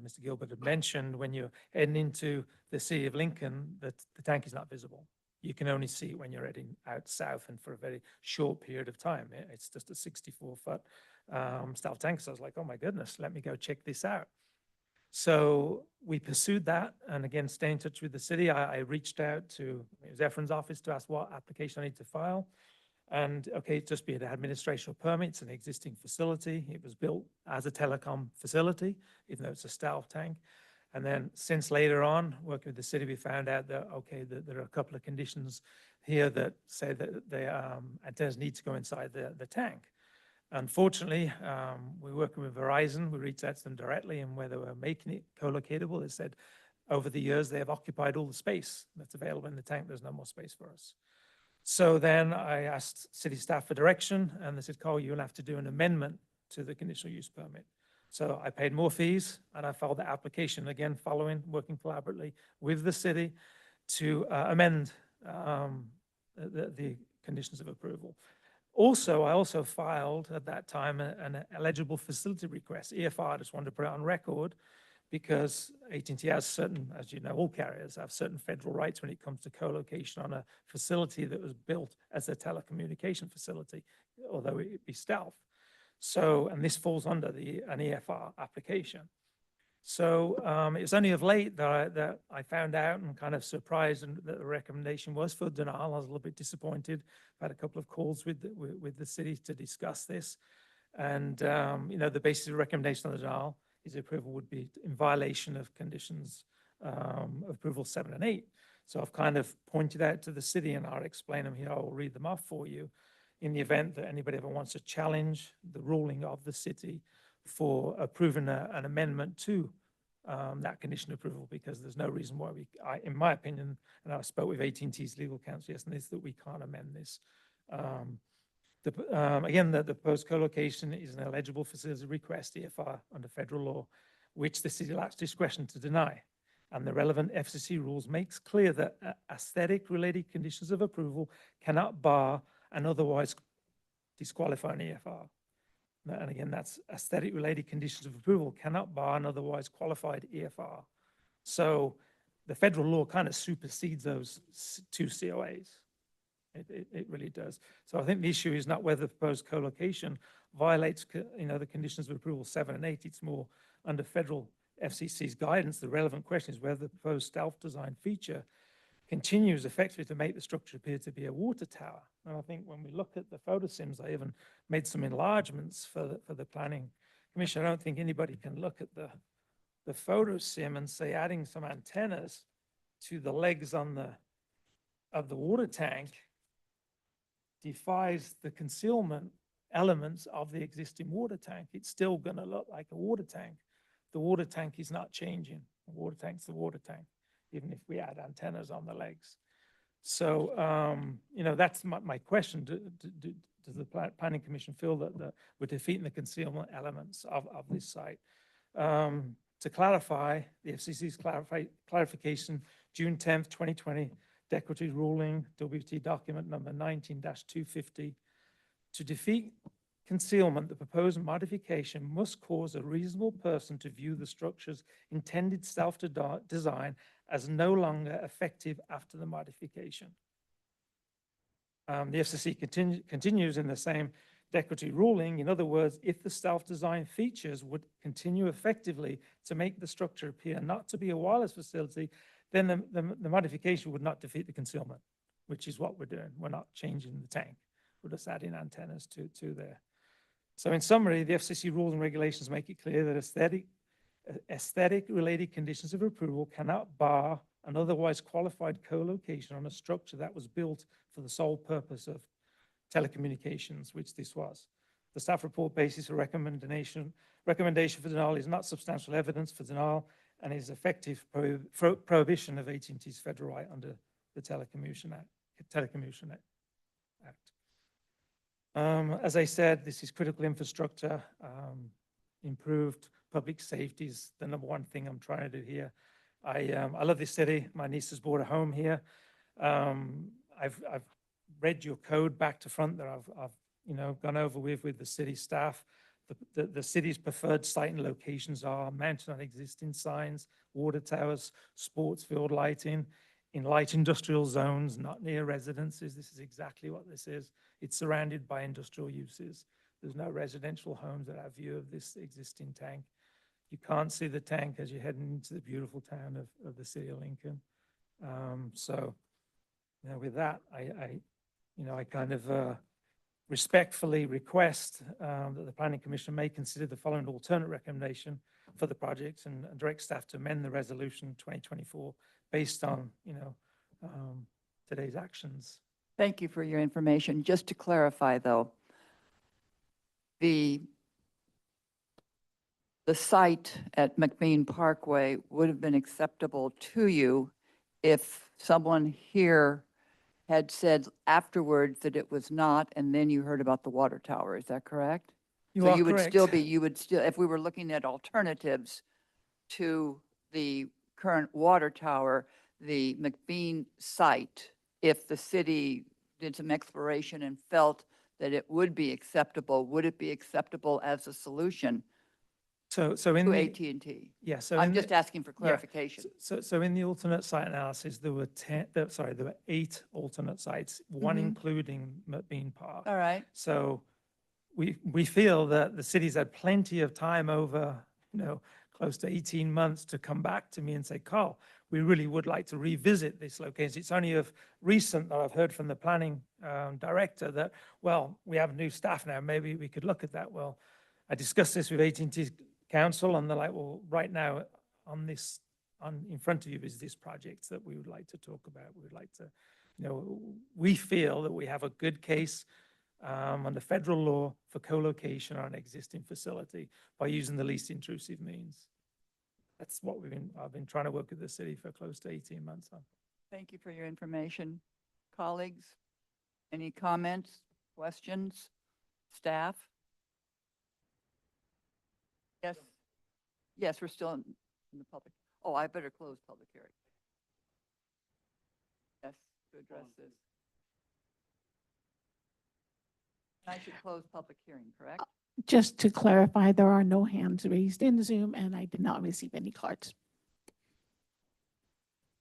Mr. Gilbert had mentioned. When you're heading into the city of Lincoln, the tank is not visible. You can only see it when you're heading out south and for a very short period of time. It's just a 64-foot style tank. So I was like, oh my goodness, let me go check this out. So we pursued that, and again, stay in touch with the city. I reached out to Zephyr's office to ask what application I need to file. And okay, just be an administrative permit. It's an existing facility. It was built as a telecom facility, even though it's a stealth tank. And then since later on, working with the city, we found out that, okay, that there are a couple of conditions here that say that the antennas need to go inside the tank. Unfortunately, we're working with Verizon. We reached out to them directly, and where they were making it co-locatable, they said over the years they have occupied all the space that's available in the tank. There's no more space for us. So then I asked city staff for direction, and they said, Carl, you'll have to do an amendment to the conditional use permit. So I paid more fees, and I filed the application, again, working collaboratively with the city to amend the conditions of approval. Also, I also filed at that time an eligible facility request, EFR. I just wanted to put it on record because AT&T has certain, as you know, all carriers have certain federal rights when it comes to co-location on a facility that was built as a telecommunication facility, although it be stealth. So, and this falls under an EFR application. So it was only of late that I found out and kind of surprised that the recommendation was for denial. I was a little bit disappointed. I had a couple of calls with the city to discuss this. And, the basis of the recommendation of the denial is approval would be in violation of conditions of approval 7 and 8. So I've kind of pointed out to the city, and I'll explain them here. I will read them off for you in the event that anybody ever wants to challenge the ruling of the city for approving an amendment to that condition of approval, because there's no reason why in my opinion, and I spoke with AT&T's legal counsel yesterday, is that we can't amend this. Again, the proposed co-location is an eligible facility request, EFR, under federal law, which the city lacks discretion to deny. And the relevant FCC rules makes clear that aesthetic-related conditions of approval cannot bar and otherwise disqualify an EFR. And again, that's aesthetic-related conditions of approval cannot bar an otherwise qualified EFR. So the federal law kind of supersedes those two COAs. It really does. So I think the issue is not whether the proposed co-location violates, the conditions of approval 7 and 8. It's more under federal FCC's guidance. The relevant question is whether the proposed stealth design feature continues effectively to make the structure appear to be a water tower. And I think when we look at the photo sims, I even made some enlargements for the Planning Commission. I don't think anybody can look at the photo sim and say adding some antennas to the legs of the water tank defies the concealment elements of the existing water tank. It's still going to look like a water tank. The water tank is not changing. The water tank's the water tank, even if we add antennas on the legs. So, that's my question. Does the Planning Commission feel that we're defeating the concealment elements of this site? To clarify, the FCC's clarification, June 10th, 2020, Decretative Ruling, WT document number 19-250. To defeat concealment, the proposed modification must cause a reasonable person to view the structure's intended self-design as no longer effective after the modification. The FCC continues in the same decretative ruling. In other words, if the self-design features would continue effectively to make the structure appear not to be a wireless facility, then the modification would not defeat the concealment, which is what we're doing. We're not changing the tank. We're just adding antennas to there. So in summary, the FCC rules and regulations make it clear that aesthetic-related conditions of approval cannot bar an otherwise qualified co-location on a structure that was built for the sole purpose of telecommunications, which this was. The staff report basis for recommendation for denial is not substantial evidence for denial and is effective prohibition of AT&T's federal right under the Telecommunication Act. As I said, this is critical infrastructure. Improved public safety is the number one thing I'm trying to do here. I love this city. My niece has bought a home here. I've read your code back to front that I've gone over with the city staff. The city's preferred site and locations are mounted on existing signs, water towers, sports field lighting, in light industrial zones, not near residences. This is exactly what this is. It's surrounded by industrial uses. There's no residential homes that have view of this existing tank. You can't see the tank as you're heading into the beautiful town of the city of Lincoln. So, with that, I kind of respectfully request that the Planning Commission may consider the following alternate recommendation for the project and direct staff to amend the resolution 2024 based on, today's actions. Thank you for your information. Just to clarify, though, the site at McBean Parkway would have been acceptable to you if someone here had said afterwards that it was not, and then you heard about the water tower. Is that correct? You are you would correct. you would still, if we were looking at alternatives to the current water tower, the McBean site, if the city did some exploration and felt that it would be acceptable, would it be acceptable as a solution So in to the, AT&T? yeah, so I'm in just the, asking for clarification. so in the alternate site analysis, there were there were 8 alternate sites, one Mhm. including McBean Park. All right, So we feel that the city's had plenty of time over, close to 18 months to come back to me and say, Carl, we really would like to revisit this location. It's only of recent that I've heard from the planning director that, well, we have new staff now, maybe we could look at that. Well, I discussed this with AT&T Council and they're like, well, right now in front of you is this project that we would like to talk about. We would like to, we feel that we have a good case under federal law for co-location on an existing facility by using the least intrusive means. That's what I've been trying to work with the city for close to 18 months on. thank you for your information. Colleagues, any comments, questions? Staff? Yes? Yes, we're still in the public. Oh, I better close public hearing. Yes, to address this. I should close public hearing, correct? Just to clarify, there are no hands raised in Zoom, and I did not receive any cards.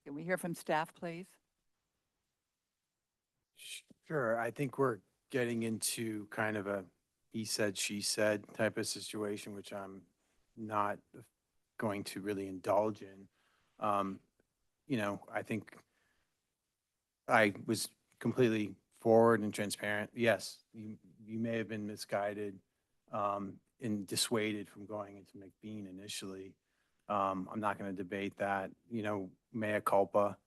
Can we hear from staff, please? Sure, I think we're getting into kind of a he said, she said type of situation, which I'm not going to really indulge in. I think I was completely forward and transparent. Yes, you may have been misguided and dissuaded from going into McBean initially. I'm not going to debate that, mea culpa,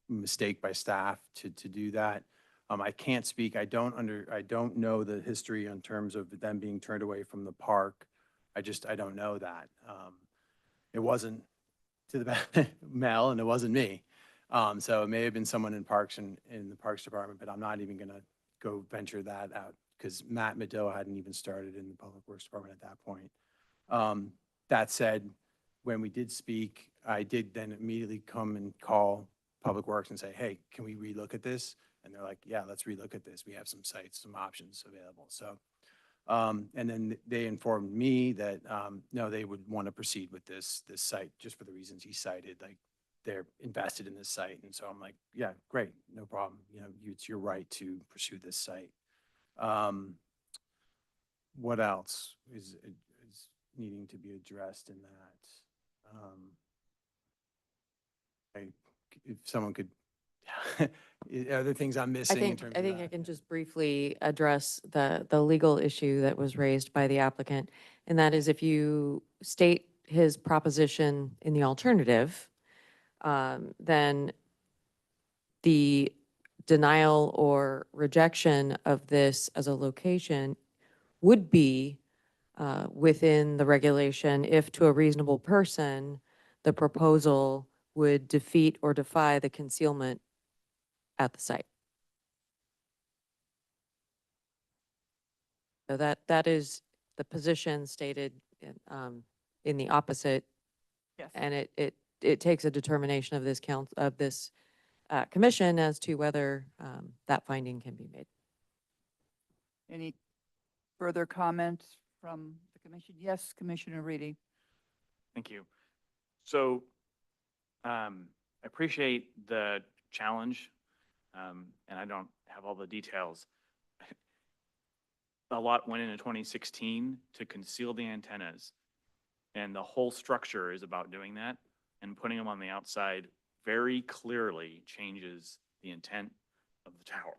mistake by staff to do that. I can't speak. I don't know the history in terms of them being turned away from the park. I don't know that. It wasn't to the Mel and it wasn't me. So it may have been someone in Parks and in the Parks Department, but I'm not even going to go venture that out because Matt Medill hadn't even started in the Public Works Department at that point. That said, when we did speak, I did then immediately come and call Public Works and say, hey, can we relook at this? And they're like, yeah, let's relook at this. We have some sites, some options available. So, and then they informed me that, no, they would want to proceed with this site just for the reasons he cited, like they're invested in this site. And so I'm like, yeah, great, no problem. It's your right to pursue this site. What else is needing to be addressed in that? If someone could, are there things I'm missing in terms of I think that? I can just briefly address the legal issue that was raised by the applicant. And that is if you state his proposition in the alternative, then the denial or rejection of this as a location would be within the regulation if to a reasonable person, the proposal would defeat or defy the concealment at the site. So that is the position stated in the opposite, Yes. and it takes a determination of this commission as to whether that finding can be made. Any further comments from the commission? Yes, Commissioner Reedy. Thank you. So I appreciate the challenge, and I don't have all the details. A lot went into 2016 to conceal the antennas, and the whole structure is about doing that, and putting them on the outside very clearly changes the intent of the tower,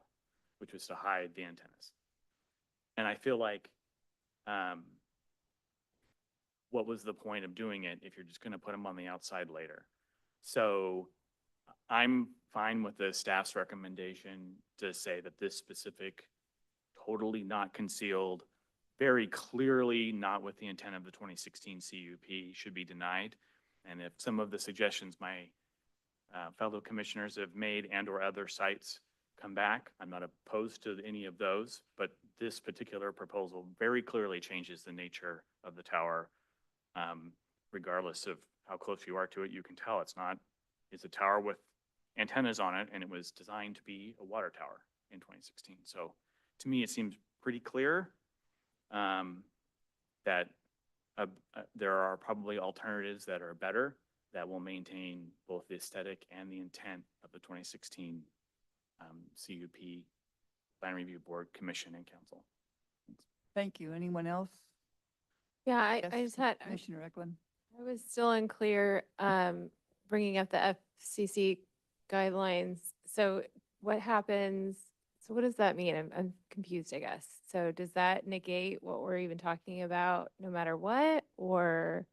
which was to hide the antennas. And I feel like, what was the point of doing it if you're just going to put them on the outside later? So I'm fine with the staff's recommendation to say that this specific, totally not concealed, very clearly not with the intent of the 2016 CUP should be denied. And if some of the suggestions my fellow commissioners have made and or other sites come back, I'm not opposed to any of those, but this particular proposal very clearly changes the nature of the tower. Regardless of how close you are to it, you can tell it's a tower with antennas on it, and it was designed to be a water tower in 2016. So to me, it seems pretty clear that there are probably alternatives that are better that will maintain both the aesthetic and the intent of the 2016 CUP Plan Review Board, Commission, and Council. Thank you. Anyone else? Yeah, I Yes, just had, Commissioner Eklund. I was still unclear, bringing up the FCC guidelines. So what happens, so what does that mean? I'm confused, I guess. So does that negate what we're even talking about no matter what? Or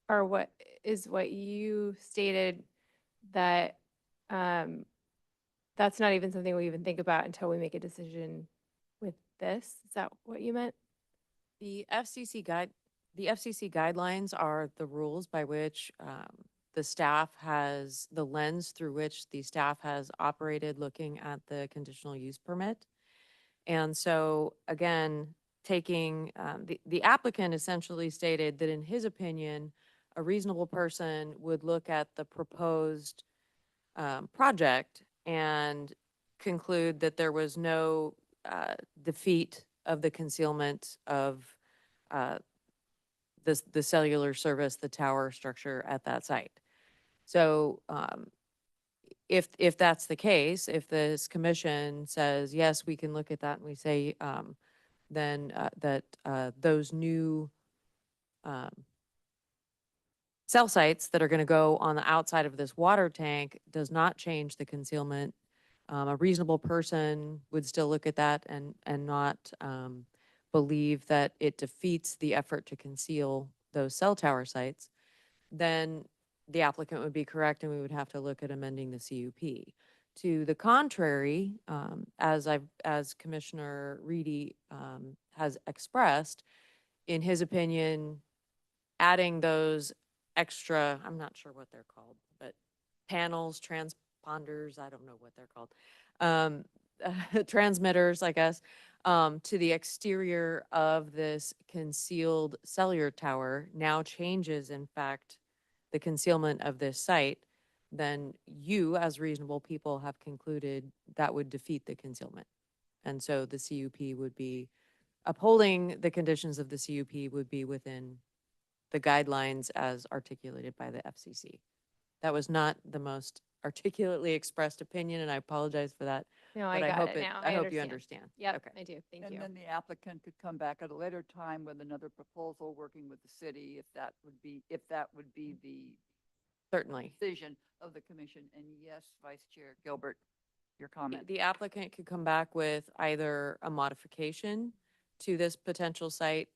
what is what you stated that, that's not even something we even think about until we make a decision with this? Is that what you meant? The FCC guidelines are the rules by which the staff has, the lens through which the staff has operated looking at the conditional use permit. And so again, taking, the applicant essentially stated that in his opinion, a reasonable person would look at the proposed project and conclude that there was no defeat of the concealment of the cellular service, the tower structure at that site. So if that's the case, if this commission says, yes, we can look at that, and we say then that those new cell sites that are going to go on the outside of this water tank does not change the concealment, a reasonable person would still look at that and not believe that it defeats the effort to conceal those cell tower sites, then the applicant would be correct and we would have to look at amending the CUP. To the contrary, as Commissioner Reedy has expressed, in his opinion, adding those extra, I'm not sure what they're called, but panels, transponders, I don't know what they're called, transmitters, I guess, to the exterior of this concealed cellular tower now changes, in fact, the concealment of this site, then you, as reasonable people, have concluded that would defeat the concealment. And so the CUP would be, upholding the conditions of the CUP would be within the guidelines as articulated by the FCC. That was not the most articulately expressed opinion, and I apologize for that. No, but I got hope it now. I hope you understand. Yep, Okay. I do. Thank And you. then the applicant could come back at a later time with another proposal, working with the city, if that would be the Certainly. decision of the commission. And yes, Vice Chair Gilbert, your comment. The applicant could come back with either a modification to this potential site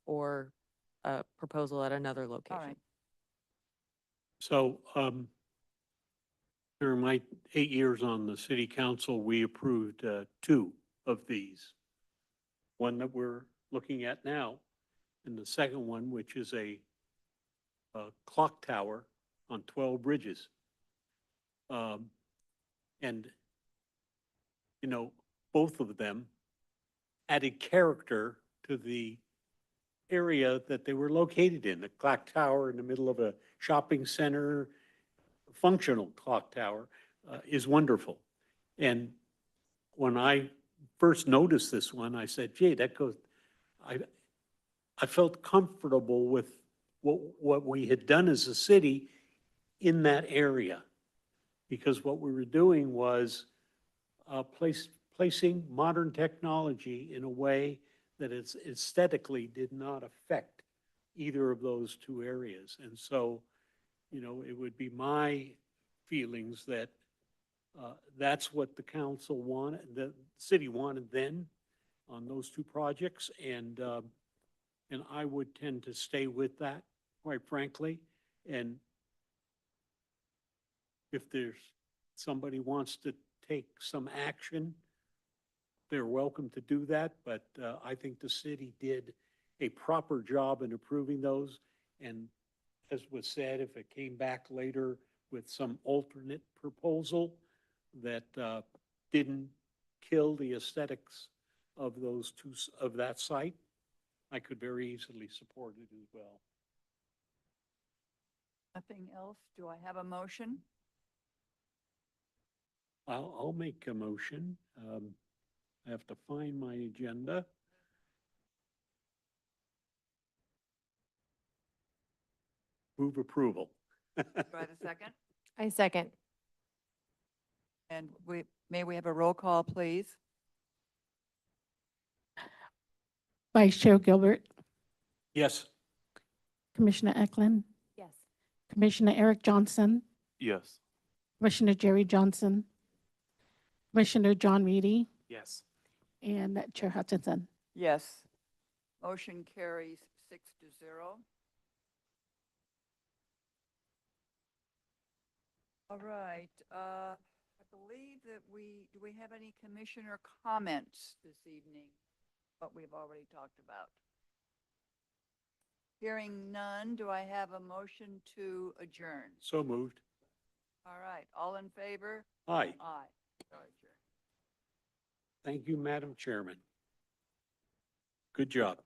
or a proposal at another location. All right. So, during my 8 years on the city council, we approved 2 of these. One that we're looking at now, and the second one, which is a clock tower on 12 bridges. And, you know, both of them added character to the area that they were located in. The clock tower in the middle of a shopping center, functional clock tower, is wonderful. And when I first noticed this one, I said, gee, that goes, I felt comfortable with what we had done as a city in that area. Because what we were doing was placing modern technology in a way that it's aesthetically did not affect either of those 2 areas. And so, you know, it would be my feelings that that's what the council wanted, the city wanted then on those 2 projects. And I would tend to stay with that, quite frankly. And if there's somebody wants to take some action, they're welcome to do that. But I think the city did a proper job in approving those. And as was said, if it came back later with some alternate proposal that didn't kill the aesthetics of those 2, of that site, I could very easily support it as well. Nothing else? Do I have a motion? I'll make a motion. I have to find my agenda. Move approval. Do I have a second? I second. And may we have a roll call, please? Vice Chair Gilbert, Yes. Commissioner Eklund, Yes. Commissioner Eric Johnson, Yes. Commissioner Jerry Johnson, Commissioner John Reedy, Yes. and Chair Hutchinson. Yes. Motion carries 6-0. All right, I believe that do we have any commissioner comments this evening? What we've already talked about. Hearing none, do I have a motion to adjourn? So moved. All right, all in favor? Aye. Aye. Sorry, Chair. Thank you, Madam Chairman. Good job.